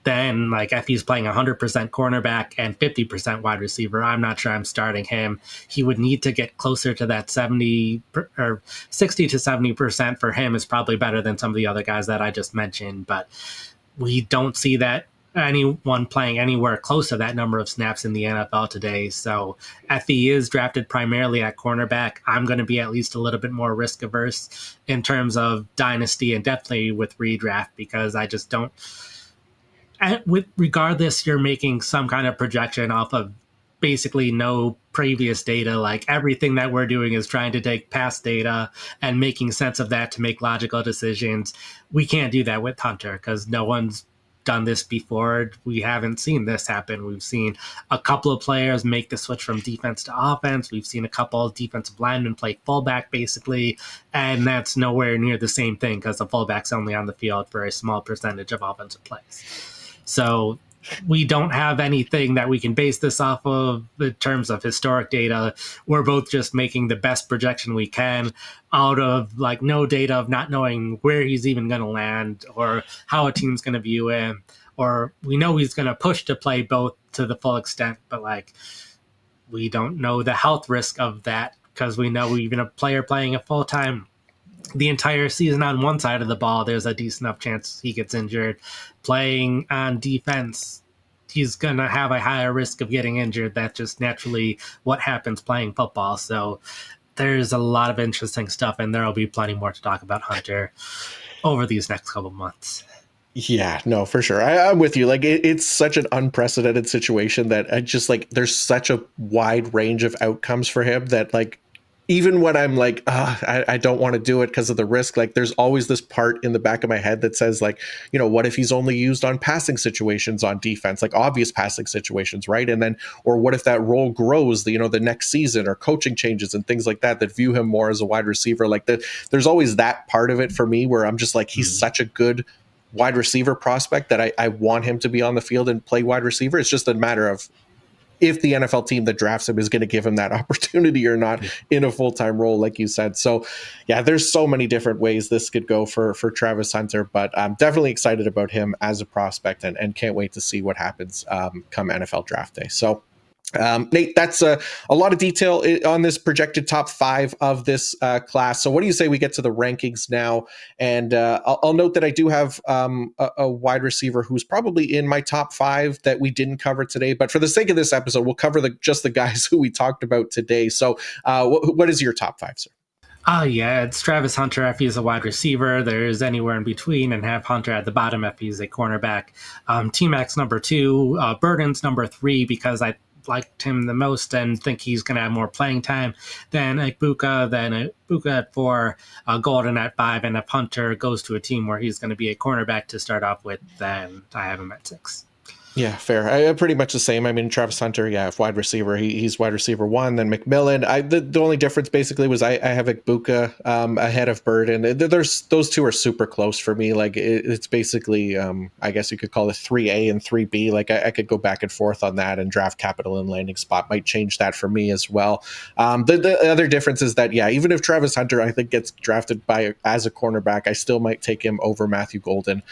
Then like if he's playing 100% cornerback and 50% wide receiver, I'm not sure I'm starting him. He would need to get closer to that 70 or 60 to 70% for him is probably better than some of the other guys that I just mentioned, but we don't see that anyone playing anywhere close to that number of snaps in the NFL today. So if he is drafted primarily at cornerback, I'm going to be at least a little bit more risk averse in terms of dynasty and definitely with redraft, because I just don't. Regardless, you're making some kind of projection off of basically no previous data. Like everything that we're doing is trying to take past data and making sense of that to make logical decisions. We can't do that with Hunter because no one's done this before. We haven't seen this happen. We've seen a couple of players make the switch from defense to offense. We've seen a couple of defensive linemen play fullback basically, and that's nowhere near the same thing because the fullback's only on the field for a small percentage of offensive plays. So we don't have anything that we can base this off of in terms of historic data. We're both just making the best projection we can out of like no data of not knowing where he's even going to land or how a team's going to view him, or we know he's going to push to play both to the full extent, but like we don't know the health risk of that because we know even a player playing a full-time the entire season on one side of the ball, there's a decent enough chance he gets injured. Playing on defense, he's going to have a higher risk of getting injured. That's just naturally what happens playing football. So there's a lot of interesting stuff, and there will be plenty more to talk about Hunter over these next couple months. Yeah, no, for sure. I'm with you. Like it's such an unprecedented situation that I just like, there's such a wide range of outcomes for him that like, even when I'm like, I don't want to do it because of the risk, like there's always this part in the back of my head that says like, what if he's only used on passing situations on defense, like obvious passing situations, right? And then, or what if that role grows, the next season or coaching changes and things like that view him more as a wide receiver. Like there's always that part of it for me where I'm just like, he's such a good wide receiver prospect that I want him to be on the field and play wide receiver. It's just a matter of if the NFL team that drafts him is going to give him that opportunity or not in a full-time role, like you said. So yeah, there's so many different ways this could go for Travis Hunter, but I'm definitely excited about him as a prospect and can't wait to see what happens come NFL draft day. So Nate, that's a lot of detail on this projected top 5 of this class. So what do you say we get to the rankings now? And I'll note that I do have a wide receiver who's probably in my top 5 that we didn't cover today. But for the sake of this episode, we'll cover just the guys who we talked about today. So what is your top 5, sir? Oh, yeah, it's Travis Hunter if he's a wide receiver. There's anywhere in between, and have Hunter at the bottom if he's a cornerback. T-Mac's number 2, Burden's number 3 because I liked him the most and think he's going to have more playing time than Egbuka at 4, Golden at 5, and if Hunter goes to a team where he's going to be a cornerback to start off with, then I have him at 6. Yeah, fair. I pretty much the same. I mean, Travis Hunter, yeah, if wide receiver, he's wide receiver 1. Then McMillan. The only difference basically was I have Egbuka ahead of Burden. There's those two are super close for me. Like it's basically, I guess you could call it 3A and 3B. Like I could go back and forth on that, and draft capital and landing spot might change that for me as well. The other difference is that, yeah, even if Travis Hunter, I think, gets drafted as a cornerback, I still might take him over Matthew Golden,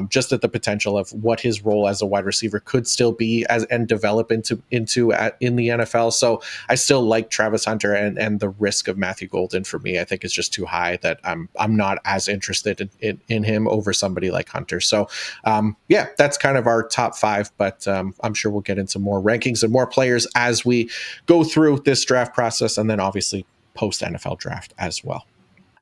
just at the potential of what his role as a wide receiver could still be and develop into in the NFL. So I still like Travis Hunter, and the risk of Matthew Golden for me, I think, is just too high that I'm not as interested in him over somebody like Hunter. So yeah, that's kind of our top 5, but I'm sure we'll get into more rankings and more players as we go through this draft process, and then obviously post NFL draft as well.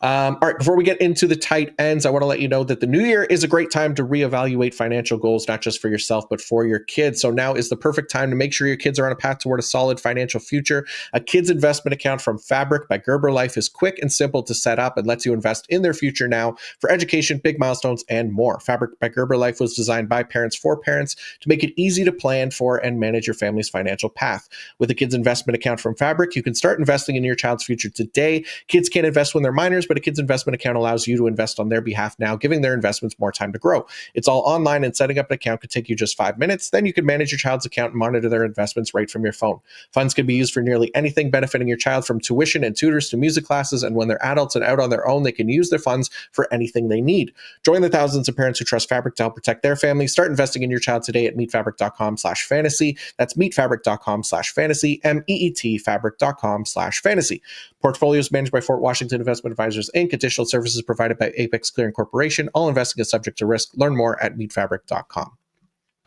All right, before we get into the tight ends, I want to let you know that the new year is a great time to reevaluate financial goals, not just for yourself, but for your kids. So now is the perfect time to make sure your kids are on a path toward a solid financial future. A kids investment account from Fabric by Gerber Life is quick and simple to set up and lets you invest in their future now for education, big milestones, and more. Fabric by Gerber Life was designed by parents for parents to make it easy to plan for and manage your family's financial path. With a kids investment account from Fabric, you can start investing in your child's future today. Kids can't invest when they're minors, but a kids investment account allows you to invest on their behalf now, giving their investments more time to grow. It's all online, and setting up an account could take you just 5 minutes. Then you can manage your child's account and monitor their investments right from your phone. Funds can be used for nearly anything, benefiting your child from tuition and tutors to music classes. And when they're adults and out on their own, they can use their funds for anything they need. Join the thousands of parents who trust Fabric to help protect their families. Start investing in your child today at meetfabric.com/fantasy. That's meetfabric.com/fantasy, meetfabric.com/fantasy. Portfolios managed by Fort Washington Investment Advisors, Inc. Additional services provided by Apex Clearing Corporation. All investing is subject to risk. Learn more at meetfabric.com.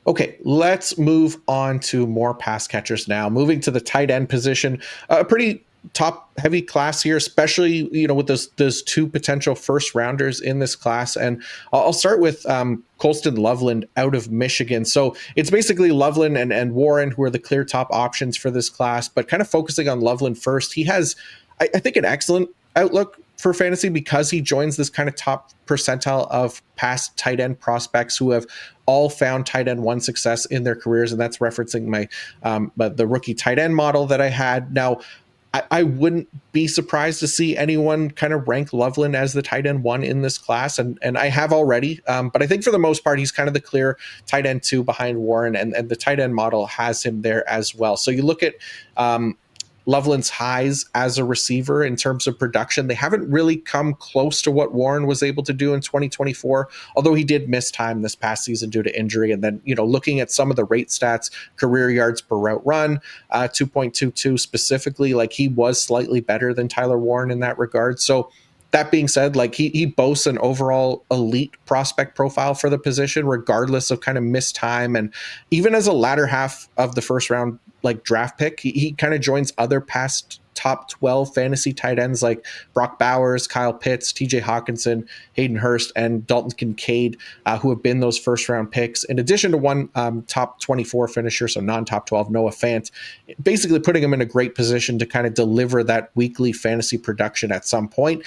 Okay, let's move on to more pass catchers now. Moving to the tight end position, a pretty top heavy class here, especially with those 2 potential first rounders in this class. And I'll start with Colston Loveland out of Michigan. So it's basically Loveland and Warren who are the clear top options for this class, but kind of focusing on Loveland first. He has, I think, an excellent outlook for fantasy because he joins this kind of top percentile of past tight end prospects who have all found tight end 1 success in their careers. And that's referencing my the rookie tight end model that I had. Now, I wouldn't be surprised to see anyone kind of rank Loveland as the tight end 1 in this class. And I have already, but I think for the most part, he's kind of the clear tight end 2 behind Warren, and the tight end model has him there as well. So you look at Loveland's highs as a receiver in terms of production. They haven't really come close to what Warren was able to do in 2024, although he did miss time this past season due to injury. And then, looking at some of the rate stats, career yards per route run, 2.22 specifically, like he was slightly better than Tyler Warren in that regard. So that being said, like he boasts an overall elite prospect profile for the position, regardless of kind of missed time. And even as a latter half of the first round, like draft pick, he kind of joins other past top 12 fantasy tight ends like Brock Bowers, Kyle Pitts, TJ Hawkinson, Hayden Hurst, and Dalton Kincaid, who have been those first round picks, in addition to one top 24 finisher, so non-top 12, Noah Fant, basically putting him in a great position to kind of deliver that weekly fantasy production at some point.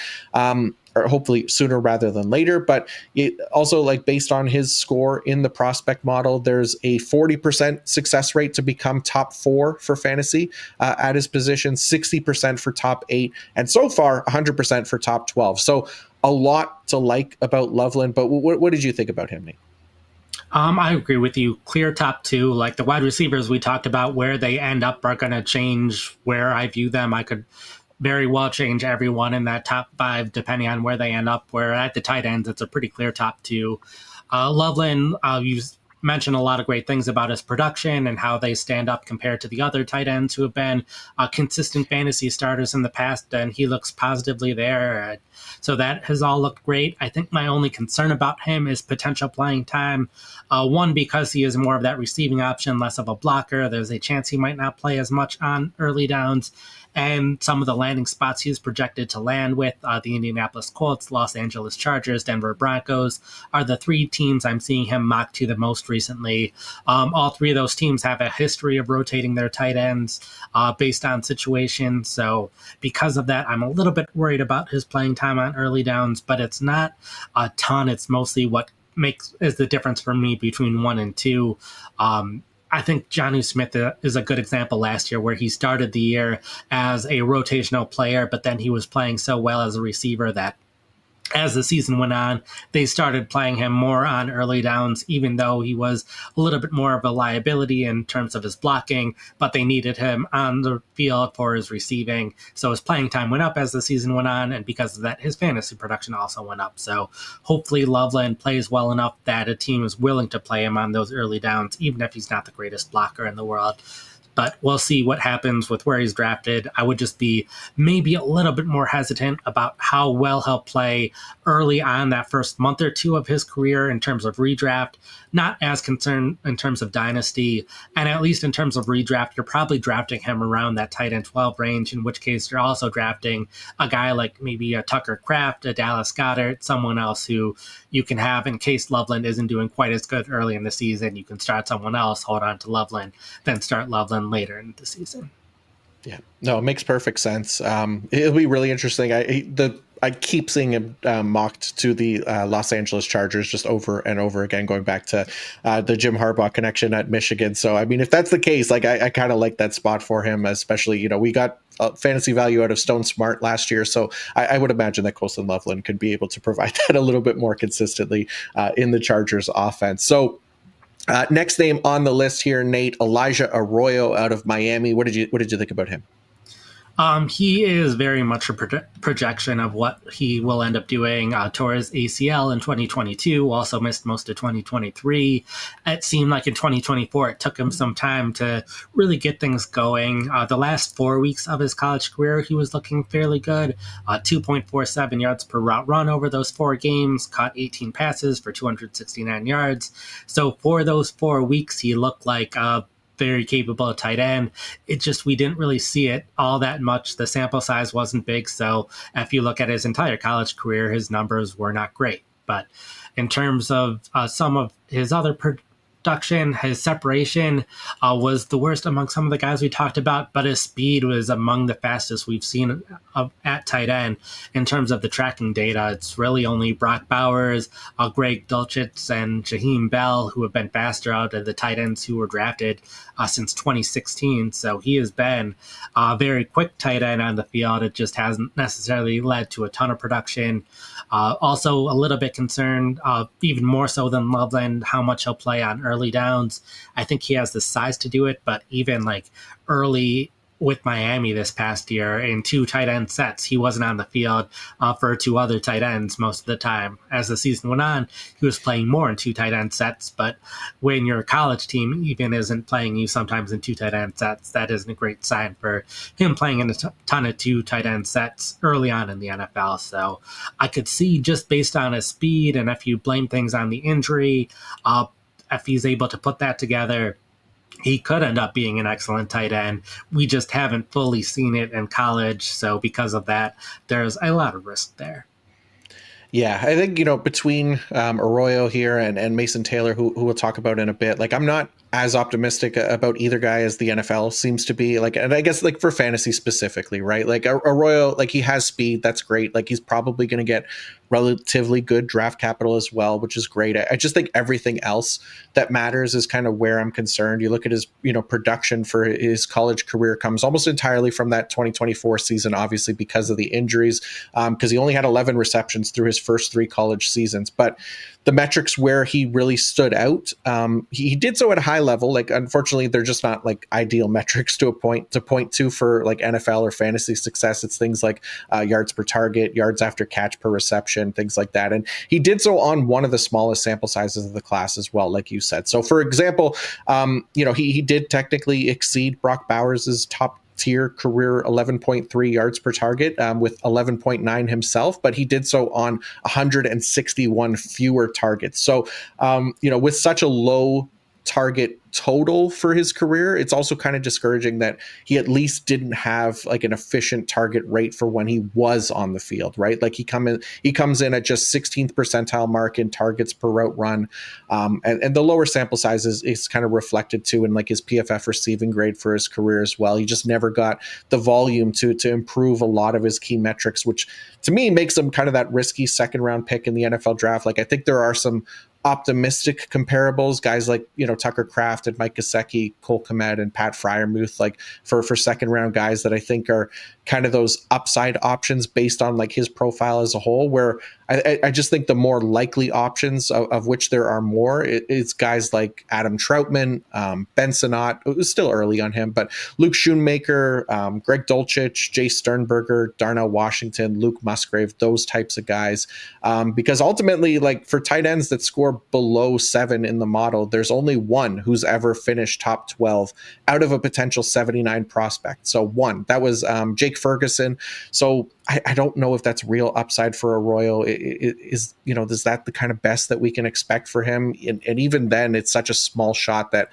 Or hopefully sooner rather than later. But it also, like, based on his score in the prospect model, there's a 40% success rate to become top 4 for fantasy at his position, 60% for top 8, and so far 100% for top 12. So a lot to like about Loveland. But what did you think about him, Nate? I agree with you. Clear top two. Like the wide receivers we talked about, where they end up are going to change where I view them. I could very well change everyone in that top five depending on where they end up. Where at the tight ends, it's a pretty clear top two. Loveland, you mentioned a lot of great things about his production and how they stand up compared to the other tight ends who have been consistent fantasy starters in the past, and he looks positively there. So that has all looked great. I think my only concern about him is potential playing time. One, because he is more of that receiving option, less of a blocker. There's a chance he might not play as much on early downs. And some of the landing spots he is projected to land with, the Indianapolis Colts, Los Angeles Chargers, Denver Broncos, are the three teams I'm seeing him mocked to the most recently. All three of those teams have a history of rotating their tight ends based on situation. So because of that, I'm a little bit worried about his playing time on early downs, but it's not a ton. It's mostly what makes is the difference for me between one and two. I think Johnny Smith is a good example last year where he started the year as a rotational player, but then he was playing so well as a receiver that as the season went on, they started playing him more on early downs, even though he was a little bit more of a liability in terms of his blocking, but they needed him on the field for his receiving. So his playing time went up as the season went on, and because of that, his fantasy production also went up. So hopefully Loveland plays well enough that a team is willing to play him on those early downs, even if he's not the greatest blocker in the world. But we'll see what happens with where he's drafted. I would just be maybe a little bit more hesitant about how well he'll play early on that first month or two of his career in terms of redraft. Not as concerned in terms of dynasty. And at least in terms of redraft, you're probably drafting him around that tight end 12 range, in which case you're also drafting a guy like maybe a Tucker Kraft, a Dallas Goedert, someone else who you can have in case Loveland isn't doing quite as good early in the season. You can start someone else, hold on to Loveland, then start Loveland later in the season. Yeah, no, it makes perfect sense. It'll be really interesting. I keep seeing him mocked to the Los Angeles Chargers just over and over again, going back to the Jim Harbaugh connection at Michigan. So, I mean, if that's the case, like I kind of like that spot for him, especially, we got fantasy value out of Stone Smart last year. So I would imagine that Colston Loveland could be able to provide that a little bit more consistently in the Chargers offense. So, next name on the list here, Nate, Elijah Arroyo out of Miami. What did you think about him? He is very much a projection of what he will end up doing. Tore his ACL in 2022, also missed most of 2023. It seemed like in 2024, it took him some time to really get things going. The last 4 weeks of his college career, he was looking fairly good. 2.47 yards per route run over those 4 games, caught 18 passes for 269 yards. So for those 4 weeks, he looked like very capable tight end. It just, we didn't really see it all that much. The sample size wasn't big. So if you look at his entire college career, his numbers were not great. But in terms of some of his other production, his separation was the worst among some of the guys we talked about, but his speed was among the fastest we've seen at tight end. In terms of the tracking data, it's really only Brock Bowers, Greg Dulcich, and Jaheim Bell who have been faster out of the tight ends who were drafted since 2016. So he has been a very quick tight end on the field. It just hasn't necessarily led to a ton of production. Also, a little bit concerned, even more so than Loveland, how much he'll play on early downs. I think he has the size to do it, but even like early with Miami this past year in 2 tight end sets, he wasn't on the field for 2 other tight ends most of the time. As the season went on, he was playing more in 2 tight end sets, but when your college team even isn't playing you sometimes in 2 tight end sets, that isn't a great sign for him playing in a ton of 2 tight end sets early on in the NFL. So I could see, just based on his speed, and if you blame things on the injury, if he's able to put that together, he could end up being an excellent tight end. We just haven't fully seen it in college. So because of that, there's a lot of risk there. Yeah, I think, between Arroyo here and Mason Taylor, who we'll talk about in a bit, like I'm not as optimistic about either guy as the NFL seems to be. Like, and I guess like for fantasy specifically, right? Like Arroyo, like he has speed, that's great. Like he's probably going to get relatively good draft capital as well, which is great. I just think everything else that matters is kind of where I'm concerned. You look at his, production for his college career comes almost entirely from that 2024 season, obviously because of the injuries, because he only had 11 receptions through his first 3 college seasons. But the metrics where he really stood out, he did so at a high level. Like, unfortunately, they're just not like ideal metrics to point to for like NFL or fantasy success. It's things like yards per target, yards after catch per reception, things like that. And he did so on one of the smallest sample sizes of the class as well, like you said. So, for example, he did technically exceed Brock Bowers's top tier career 11.3 yards per target with 11.9 himself, but he did so on 161 fewer targets. So, with such a low target total for his career, it's also kind of discouraging that he at least didn't have like an efficient target rate for when he was on the field, right? Like he comes in at just 16th percentile mark in targets per route run, and the lower sample size is kind of reflected too in like his PFF receiving grade for his career as well. He just never got the volume to improve a lot of his key metrics, which to me makes him kind of that risky second round pick in the NFL draft. Like I think there are some optimistic comparables, guys like Tucker Kraft and Mike Gesicki, Cole Kmet, and Pat Freiermuth, like for second round guys that I think are kind of those upside options based on like his profile as a whole, where I just think the more likely options of which there are more, it's guys like Adam Troutman, Ben Sinnott, it was still early on him, but Luke Schoonmaker, Greg Dulcich, Jay Sternberger, Darnell Washington, Luke Musgrave, those types of guys. Because ultimately, like for tight ends that score below 7 in the model, there's only one who's ever finished top 12 out of a potential 79 prospect. So one, that was Jake Ferguson. So I don't know if that's real upside for Arroyo. Is that the kind of best that we can expect for him? And even then, it's such a small shot that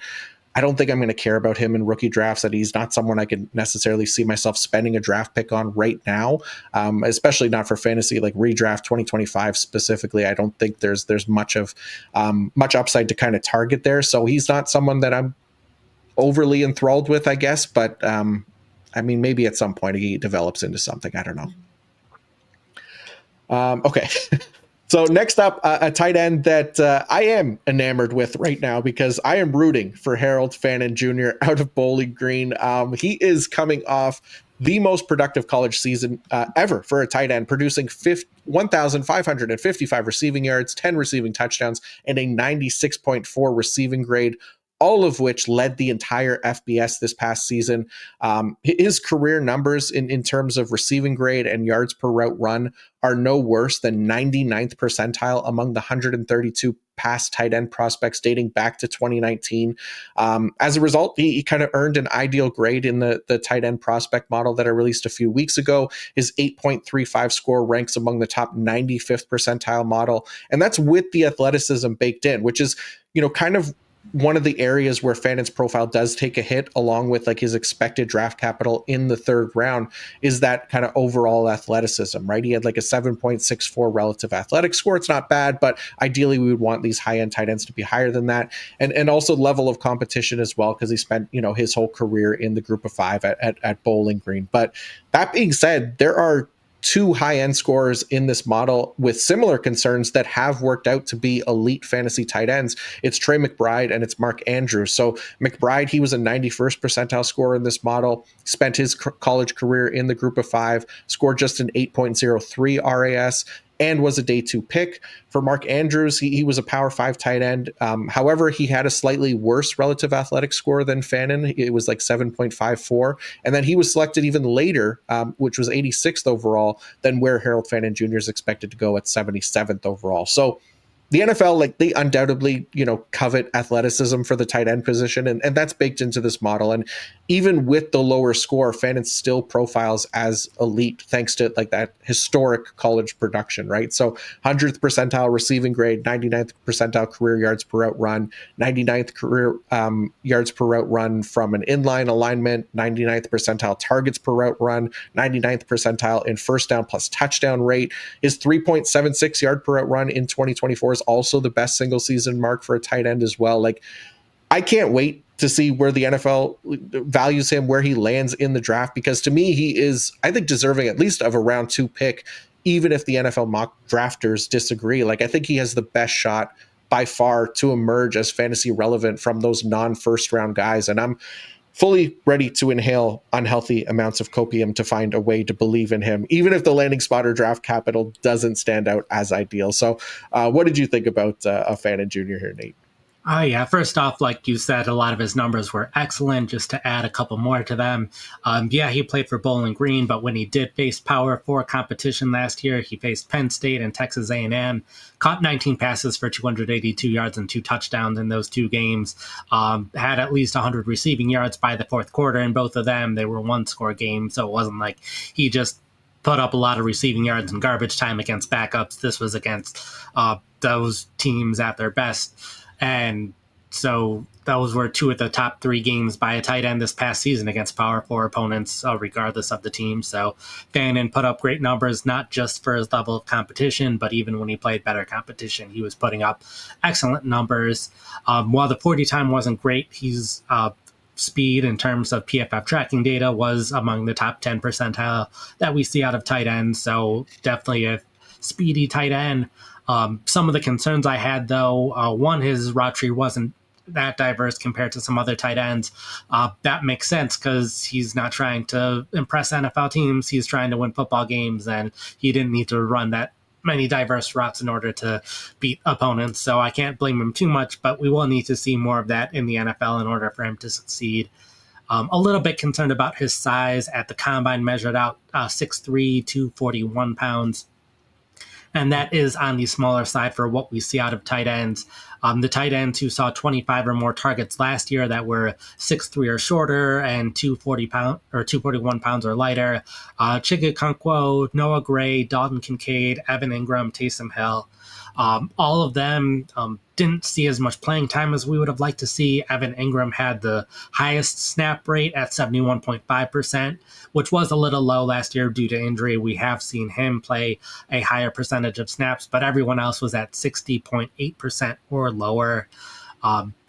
I don't think I'm going to care about him in rookie drafts, that he's not someone I can necessarily see myself spending a draft pick on right now, especially not for fantasy, like redraft 2025 specifically. I don't think there's much upside to kind of target there. So he's not someone that I'm overly enthralled with, I guess. But maybe at some point he develops into something. I don't know. Okay. So next up, a tight end that I am enamored with right now because I am rooting for Harold Fannin Jr. out of Bowling Green. He is coming off the most productive college season ever for a tight end, producing 1,555 receiving yards, 10 receiving touchdowns, and a 96.4 receiving grade, all of which led the entire FBS this past season. His career numbers in terms of receiving grade and yards per route run are no worse than 99th percentile among the 132 past tight end prospects dating back to 2019. As a result, he kind of earned an ideal grade in the tight end prospect model that I released a few weeks ago. His 8.35 score ranks among the top 95th percentile model, and that's with the athleticism baked in, which is, kind of one of the areas where Fannin's profile does take a hit, along with like his expected draft capital in the 3rd round, is that kind of overall athleticism, right? He had like a 7.64 relative athletic score. It's not bad, but ideally we would want these high-end tight ends to be higher than that. And also level of competition as well, because he spent, his whole career in the group of 5 at Bowling Green. But that being said, there are 2 high-end scorers in this model with similar concerns that have worked out to be elite fantasy tight ends. It's Trey McBride and it's Mark Andrews. So McBride, he was a 91st percentile scorer in this model, spent his college career in the group of 5, scored just an 8.03 RAS, and was a day 2 pick. For Mark Andrews, he was a power 5 tight end. However, he had a slightly worse relative athletic score than Fannin. It was like 7.54. And then he was selected even later, which was 86th overall, than where Harold Fannin Jr. is expected to go at 77th overall. So the NFL, like, they undoubtedly, covet athleticism for the tight end position, and that's baked into this model. And even with the lower score, Fannin still profiles as elite thanks to like that historic college production, right? So 100th percentile receiving grade, 99th percentile career yards per route run, 99th career yards per route run from an inline alignment, 99th percentile targets per route run, 99th percentile in first down plus touchdown rate. His 3.76 yard per route run in 2024 is also the best single season mark for a tight end as well. Like, I can't wait to see where the NFL values him, where he lands in the draft, because to me, he is, I think, deserving at least of a round 2 pick, even if the NFL mock drafters disagree. Like, I think he has the best shot by far to emerge as fantasy relevant from those non-first round guys. And I'm fully ready to inhale unhealthy amounts of copium to find a way to believe in him, even if the landing spot or draft capital doesn't stand out as ideal. So, what did you think about Fannin Jr. here, Nate? Oh, yeah. First off, like you said, a lot of his numbers were excellent. Just to add a couple more to them, yeah, he played for Bowling Green, but when he did face Power 4 competition last year, he faced Penn State and Texas A&M, caught 19 passes for 282 yards and 2 touchdowns in those 2 games, had at least 100 receiving yards by the fourth quarter. In both of them, they were one-score games, so it wasn't like he just put up a lot of receiving yards in garbage time against backups. This was against those teams at their best. And so those were 2 of the top 3 games by a tight end this past season against Power 4 opponents, regardless of the team. So Fannin put up great numbers, not just for his level of competition, but even when he played better competition, he was putting up excellent numbers. While the 40 time wasn't great, he's speed in terms of PFF tracking data was among the top 10 percentile that we see out of tight ends. So definitely a speedy tight end. Some of the concerns I had, though, one, his route tree wasn't that diverse compared to some other tight ends. That makes sense because he's not trying to impress NFL teams. He's trying to win football games, and he didn't need to run that many diverse routes in order to beat opponents. So I can't blame him too much, but we will need to see more of that in the NFL in order for him to succeed. A little bit concerned about his size at the combine, measured out 6'3", 241 pounds. And that is on the smaller side for what we see out of tight ends. The tight ends who saw 25 or more targets last year that were 6'3" or shorter and 241 pounds or lighter. Chig Okonkwo, Noah Gray, Dalton Kincaid, Evan Ingram, Taysom Hill. All of them didn't see as much playing time as we would have liked to see. Evan Ingram had the highest snap rate at 71.5%, which was a little low last year due to injury. We have seen him play a higher percentage of snaps, but everyone else was at 60.8% or lower.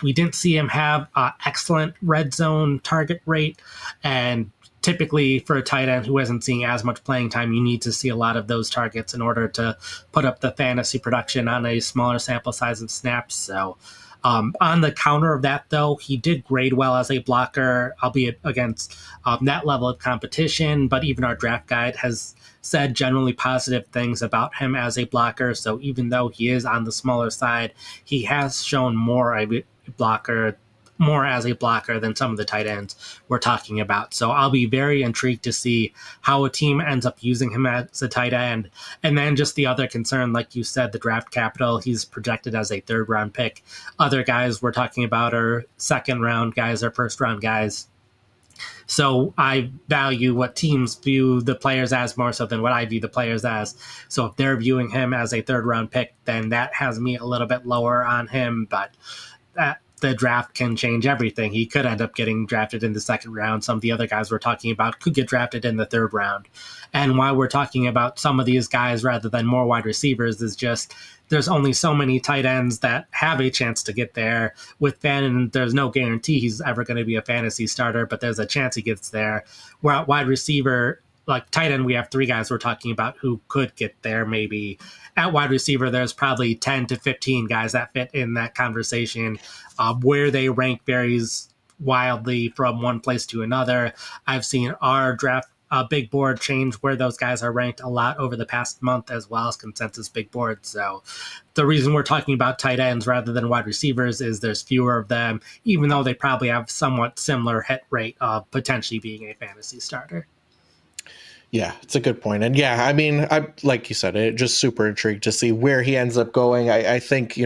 We didn't see him have excellent red zone target rate, and typically for a tight end who isn't seeing as much playing time, you need to see a lot of those targets in order to put up the fantasy production on a smaller sample size of snaps. So on the counter of that, though, he did grade well as a blocker, albeit against that level of competition. But even our draft guide has said generally positive things about him as a blocker. So even though he is on the smaller side, he has shown more as a blocker than some of the tight ends we're talking about. So I'll be very intrigued to see how a team ends up using him as a tight end. And then just the other concern, like you said, the draft capital, he's projected as a 3rd round pick. Other guys we're talking about are 2nd round guys or 1st round guys. So I value what teams view the players as more so than what I view the players as. So if they're viewing him as a 3rd round pick, then that has me a little bit lower on him. But the draft can change everything. He could end up getting drafted in the 2nd round. Some of the other guys we're talking about could get drafted in the 3rd round. And why we're talking about some of these guys rather than more wide receivers is just there's only so many tight ends that have a chance to get there. With Fannin, there's no guarantee he's ever going to be a fantasy starter, but there's a chance he gets there. Where at wide receiver, like tight end, we have 3 guys we're talking about who could get there maybe. At wide receiver, there's probably 10 to 15 guys that fit in that conversation. Where they rank varies wildly from one place to another. I've seen our draft big board change where those guys are ranked a lot over the past month, as well as consensus big board. So the reason we're talking about tight ends rather than wide receivers is there's fewer of them, even though they probably have somewhat similar hit rate of potentially being a fantasy starter. Yeah, it's a good point. And yeah, I mean, I like you said, it just super intrigued to see where he ends up going. I think,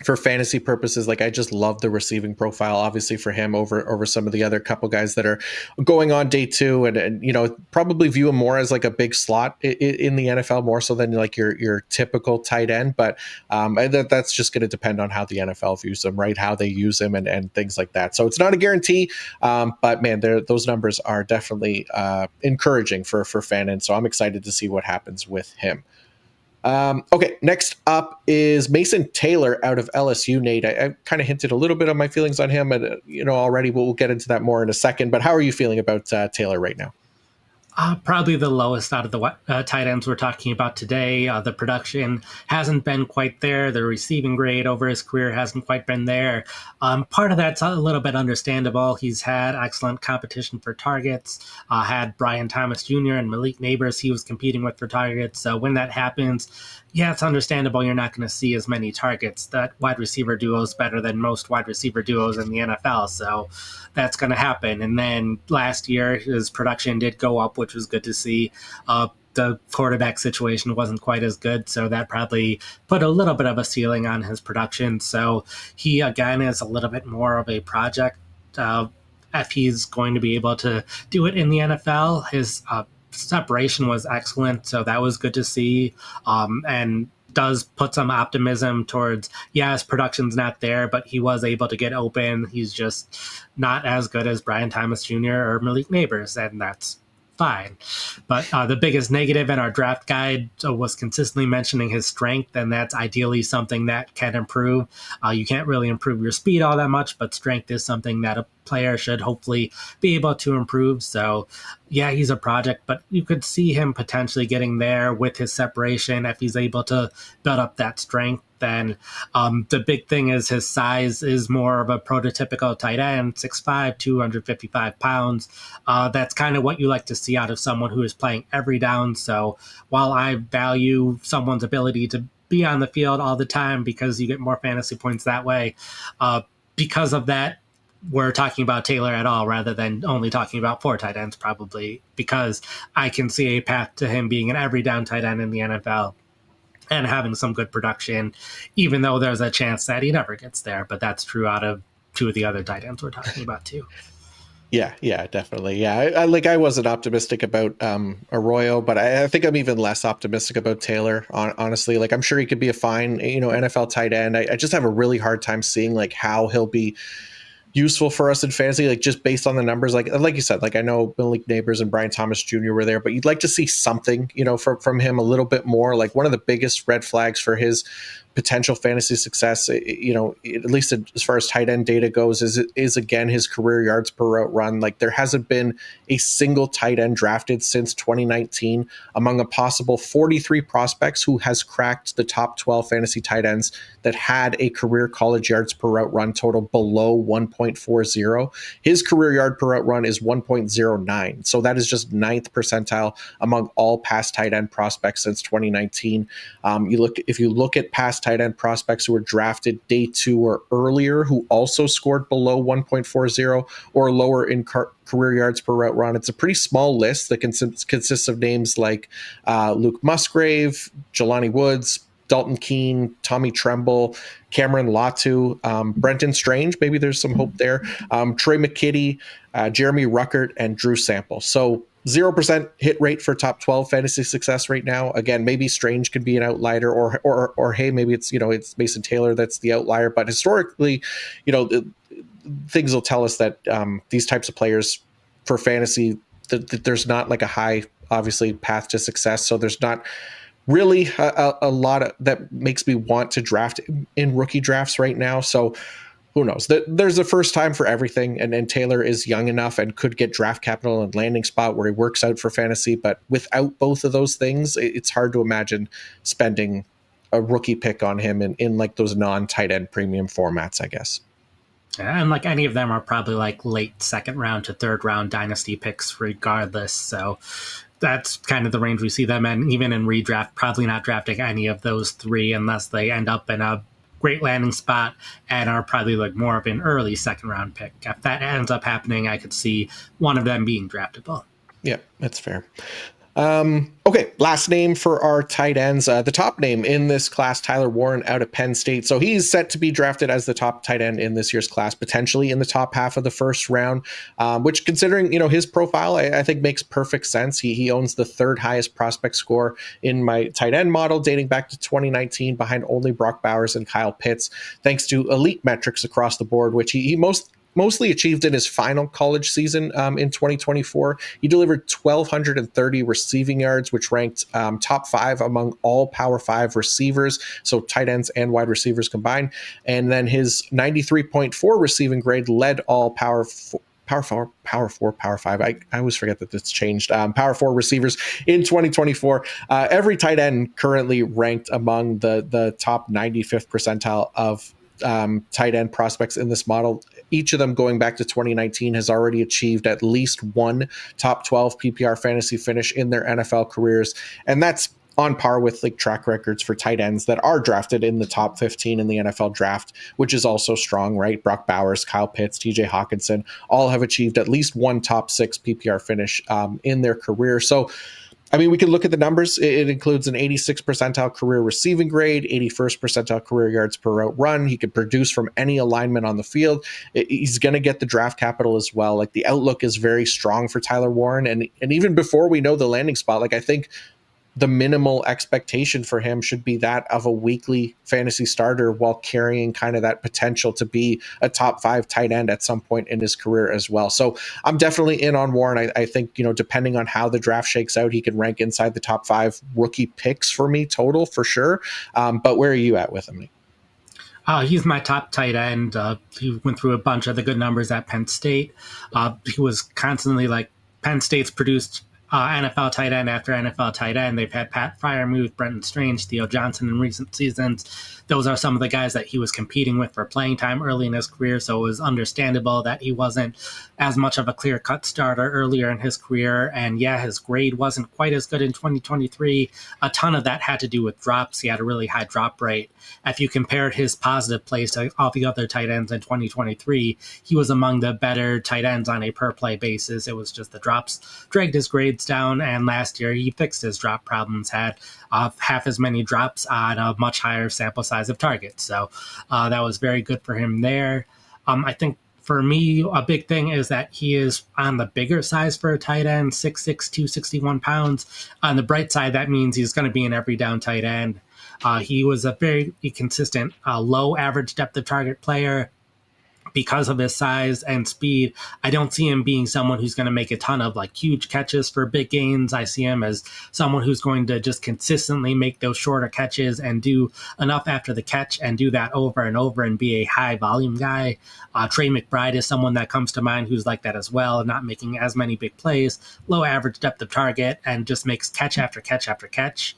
for fantasy purposes, like I just love the receiving profile, obviously for him over some of the other couple guys that are going on day 2, and probably view him more as like a big slot in the NFL more so than like your typical tight end. But that's just going to depend on how the NFL views him, right? How they use him and things like that. So it's not a guarantee, but man, those numbers are definitely encouraging for Fannin. So I'm excited to see what happens with him. Okay, next up is Mason Taylor out of LSU. Nate, I kind of hinted a little bit on my feelings on him, and already, but we'll get into that more in a second. But how are you feeling about Taylor right now? Probably the lowest out of the tight ends we're talking about today. The production hasn't been quite there. The receiving grade over his career hasn't quite been there. Part of that's a little bit understandable. He's had excellent competition for targets, had Brian Thomas Jr. and Malik Neighbors he was competing with for targets. So when that happens, yeah, it's understandable you're not going to see as many targets. That wide receiver duo is better than most wide receiver duos in the NFL. So that's going to happen. And then last year, his production did go up, which was good to see. The quarterback situation wasn't quite as good, so that probably put a little bit of a ceiling on his production. So he, again, is a little bit more of a project. If he's going to be able to do it in the NFL, his separation was excellent, so that was good to see. And does put some optimism towards, yeah, his production's not there, but he was able to get open. He's just not as good as Brian Thomas Jr. or Malik Neighbors, and that's fine. But the biggest negative in our draft guide was consistently mentioning his strength, and that's ideally something that can improve. You can't really improve your speed all that much, but strength is something that a player should hopefully be able to improve. So, yeah, he's a project, but you could see him potentially getting there with his separation if he's able to build up that strength. Then the big thing is his size is more of a prototypical tight end, 6'5", 255 pounds. That's kind of what you like to see out of someone who is playing every down. So while I value someone's ability to be on the field all the time because you get more fantasy points that way, because of that, we're talking about Taylor at all rather than only talking about 4 tight ends, probably because I can see a path to him being an every down tight end in the NFL and having some good production, even though there's a chance that he never gets there. But that's true out of 2 of the other tight ends we're talking about too. Yeah, definitely. Yeah, I wasn't optimistic about Arroyo, but I think I'm even less optimistic about Taylor. Honestly, like I'm sure he could be a fine, NFL tight end. I just have a really hard time seeing like how he'll be useful for us in fantasy, like just based on the numbers. Like you said, like I know Malik Neighbors and Brian Thomas Jr. were there, but you'd like to see something, from him a little bit more. Like one of the biggest red flags for his potential fantasy success, at least as far as tight end data goes, is again his career yards per route run. Like there hasn't been a single tight end drafted since 2019 among a possible 43 prospects who has cracked the top 12 fantasy tight ends that had a career college yards per route run total below 1.40. His career yard per route run is 1.09. So that is just 9th percentile among all past tight end prospects since 2019. If you look at past tight end prospects who were drafted day 2 or earlier, who also scored below 1.40 or lower in career yards per route run, it's a pretty small list that consists of names like Luke Musgrave, Jelani Woods, Dalton Keene, Tommy Tremble, Cameron Latu, Brenton Strange, maybe there's some hope there, Trey McKitty, Jeremy Ruckert, and Drew Sample. So 0% hit rate for top 12 fantasy success right now. Again, maybe Strange could be an outlier, or hey, maybe it's it's Mason Taylor that's the outlier. But historically, things will tell us that these types of players for fantasy, that there's not like a high, obviously, path to success. So there's not really a lot that makes me want to draft in rookie drafts right now. So who knows? There's a first time for everything, and Taylor is young enough and could get draft capital and landing spot where he works out for fantasy. But without both of those things, it's hard to imagine spending a rookie pick on him in like those non-tight end premium formats, I guess. And like any of them are probably like late second round to third round dynasty picks regardless. So that's kind of the range we see them in. Even in redraft, probably not drafting any of those 3 unless they end up in a great landing spot and are probably like more of an early second round pick. If that ends up happening, I could see one of them being draftable. Yeah, that's fair. Okay, last name for our tight ends. The top name in this class, Tyler Warren out of Penn State. So he's set to be drafted as the top tight end in this year's class, potentially in the top half of the first round, which considering, his profile, I think makes perfect sense. He owns the 3rd highest prospect score in my tight end model dating back to 2019 behind only Brock Bowers and Kyle Pitts, thanks to elite metrics across the board, which he most mostly achieved in his final college season in 2024. He delivered 1,230 receiving yards, which ranked top 5 among all Power 5 receivers, so tight ends and wide receivers combined. And then his 93.4 receiving grade led all Power 4, Power 5. I always forget that it's changed. Power 4 receivers in 2024. Every tight end currently ranked among the top 95th percentile of tight end prospects in this model. Each of them going back to 2019 has already achieved at least one top 12 PPR fantasy finish in their NFL careers. And that's on par with like track records for tight ends that are drafted in the top 15 in the NFL draft, which is also strong, right? Brock Bowers, Kyle Pitts, TJ Hawkinson, all have achieved at least one top 6 PPR finish in their career. So I mean, we can look at the numbers. It includes an 86th percentile career receiving grade, 81st percentile career yards per route run. He could produce from any alignment on the field. He's going to get the draft capital as well. Like the outlook is very strong for Tyler Warren. And even before we know the landing spot, like I think the minimal expectation for him should be that of a weekly fantasy starter while carrying kind of that potential to be a top 5 tight end at some point in his career as well. So I'm definitely in on Warren. I think, depending on how the draft shakes out, he can rank inside the top 5 rookie picks for me total for sure. But where are you at with him? He's my top tight end. He went through a bunch of the good numbers at Penn State. He was constantly Penn State's produced NFL tight end after NFL tight end. They've had Pat Freiermuth, Brenton Strange, Theo Johnson in recent seasons. Those are some of the guys that he was competing with for playing time early in his career, so it was understandable that he wasn't as much of a clear-cut starter earlier in his career. And yeah, his grade wasn't quite as good in 2023. A ton of that had to do with drops. He had a really high drop rate. If you compared his positive plays to all the other tight ends in 2023, he was among the better tight ends on a per-play basis. It was just the drops dragged his grades down, and last year he fixed his drop problems, had half as many drops on a much higher sample size of targets. So that was very good for him there. I think for me, a big thing is that he is on the bigger size for a tight end, 6'6", 261 pounds. On the bright side, that means he's going to be an every down tight end. He was a very consistent low average depth of target player. Because of his size and speed, I don't see him being someone who's going to make a ton of huge catches for big gains. I see him as someone who's going to just consistently make those shorter catches and do enough after the catch and do that over and over and be a high volume guy. Trey McBride is someone that comes to mind who's like that as well, not making as many big plays, low average depth of target, and just makes catch after catch after catch.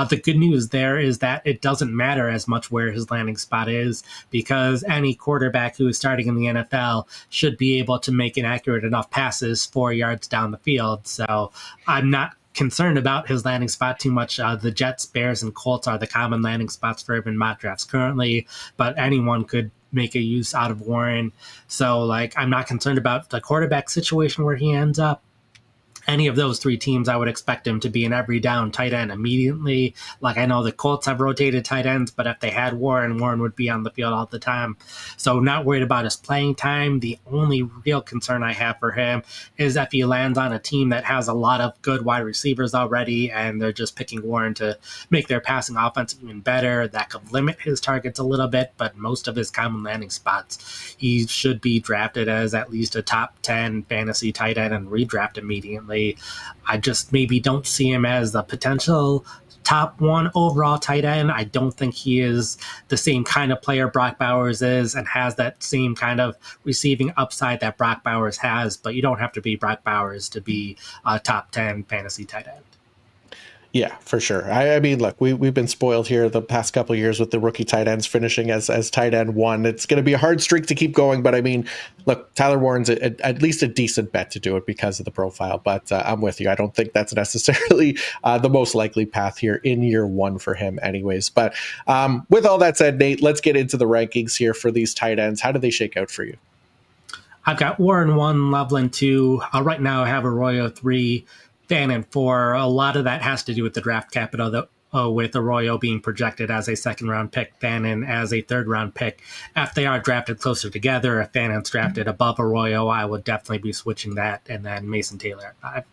The good news there is that it doesn't matter as much where his landing spot is, because any quarterback who is starting in the NFL should be able to make inaccurate enough passes 4 yards down the field. So I'm not concerned about his landing spot too much. The Jets, Bears, and Colts are the common landing spots for him in mock drafts currently, but anyone could make a use out of Warren. So I'm not concerned about the quarterback situation where he ends up. Any of those 3 teams, I would expect him to be an every down tight end immediately. I know the Colts have rotated tight ends, but if they had Warren would be on the field all the time. So not worried about his playing time. The only real concern I have for him is if he lands on a team that has a lot of good wide receivers already and they're just picking Warren to make their passing offense even better. That could limit his targets a little bit, but most of his common landing spots, he should be drafted as at least a top 10 fantasy tight end and redraft immediately. I just maybe don't see him as the potential top 1 overall tight end. I don't think he is the same kind of player Brock Bowers is and has that same kind of receiving upside that Brock Bowers has, but you don't have to be Brock Bowers to be a top 10 fantasy tight end. Yeah, for sure. I mean, look, we've been spoiled here the past couple of years with the rookie tight ends finishing as tight end 1. It's going to be a hard streak to keep going, but I mean, look, Tyler Warren's at least a decent bet to do it because of the profile. But I'm with you. I don't think that's necessarily the most likely path here in year 1 for him, anyways. But with all that said, Nate, let's get into the rankings here for these tight ends. How do they shake out for you? I've got Warren 1, Loveland 2. Right now, I have Arroyo 3. Fannin 4. A lot of that has to do with the draft capital that with Arroyo being projected as a second-round pick, Fannin as a third-round pick. If they are drafted closer together, if Fannin's drafted above Arroyo, I would definitely be switching that, and then Mason Taylor at 5.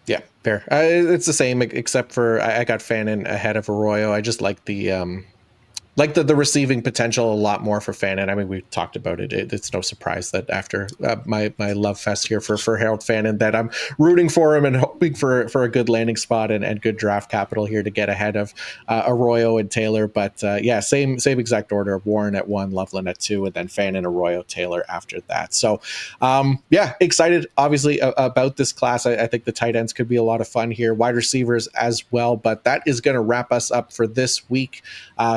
Yeah, fair. It's the same, except for I got Fannin ahead of Arroyo. I just like the like the receiving potential a lot more for Fannin. I mean, we talked about it. It's no surprise that after my love fest here for Harold Fannin, that I'm rooting for him and hoping for a good landing spot and good draft capital here to get ahead of Arroyo and Taylor. But yeah, same exact order: Warren at 1, Loveland at 2, and then Fannin, Arroyo, Taylor after that. So yeah, excited obviously about this class. I think the tight ends could be a lot of fun here, wide receivers as well. But that is going to wrap us up for this week.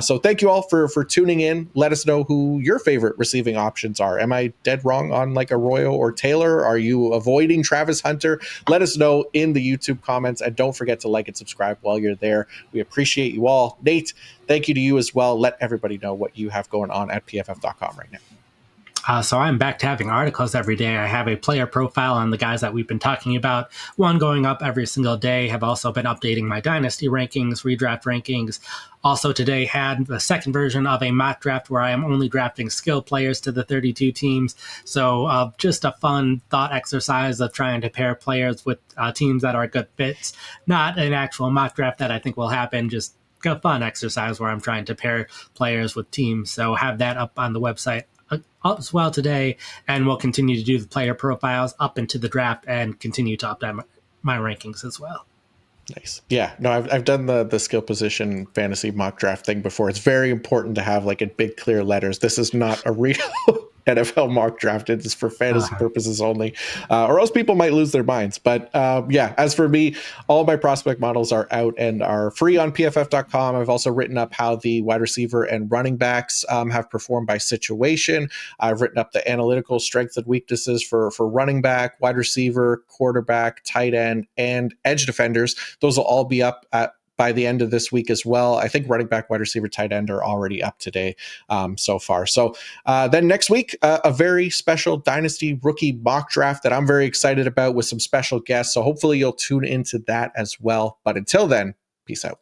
So thank you all for tuning in. Let us know who your favorite receiving options are. Am I dead wrong on like Arroyo or Taylor? Are you avoiding Travis Hunter? Let us know in the YouTube comments, and don't forget to like and subscribe while you're there. We appreciate you all. Nate, thank you to you as well. Let everybody know what you have going on at pff.com right now. So I'm back to having articles every day. I have a player profile on the guys that we've been talking about, one going up every single day. Have also been updating my dynasty rankings, redraft rankings. Also today had the second version of a mock draft where I am only drafting skill players to the 32 teams. So just a fun thought exercise of trying to pair players with teams that are good fits. Not an actual mock draft that I think will happen, just a fun exercise where I'm trying to pair players with teams. So have that up on the website as well today, and we'll continue to do the player profiles up into the draft and continue to update my rankings as well. Nice. Yeah, no, I've done the skill position fantasy mock draft thing before. It's very important to have like in big clear letters, this is not a real NFL mock draft. It's for fantasy purposes only, or else people might lose their minds. But yeah, as for me, all my prospect models are out and are free on pff.com. I've also written up how the wide receiver and running backs have performed by situation. I've written up the analytical strengths and weaknesses for running back, wide receiver, quarterback, tight end, and edge defenders. Those will all be up by the end of this week as well. I think running back, wide receiver, tight end are already up today so far. So then next week, a very special Dynasty rookie mock draft that I'm very excited about with some special guests. So hopefully you'll tune into that as well. But until then, peace out.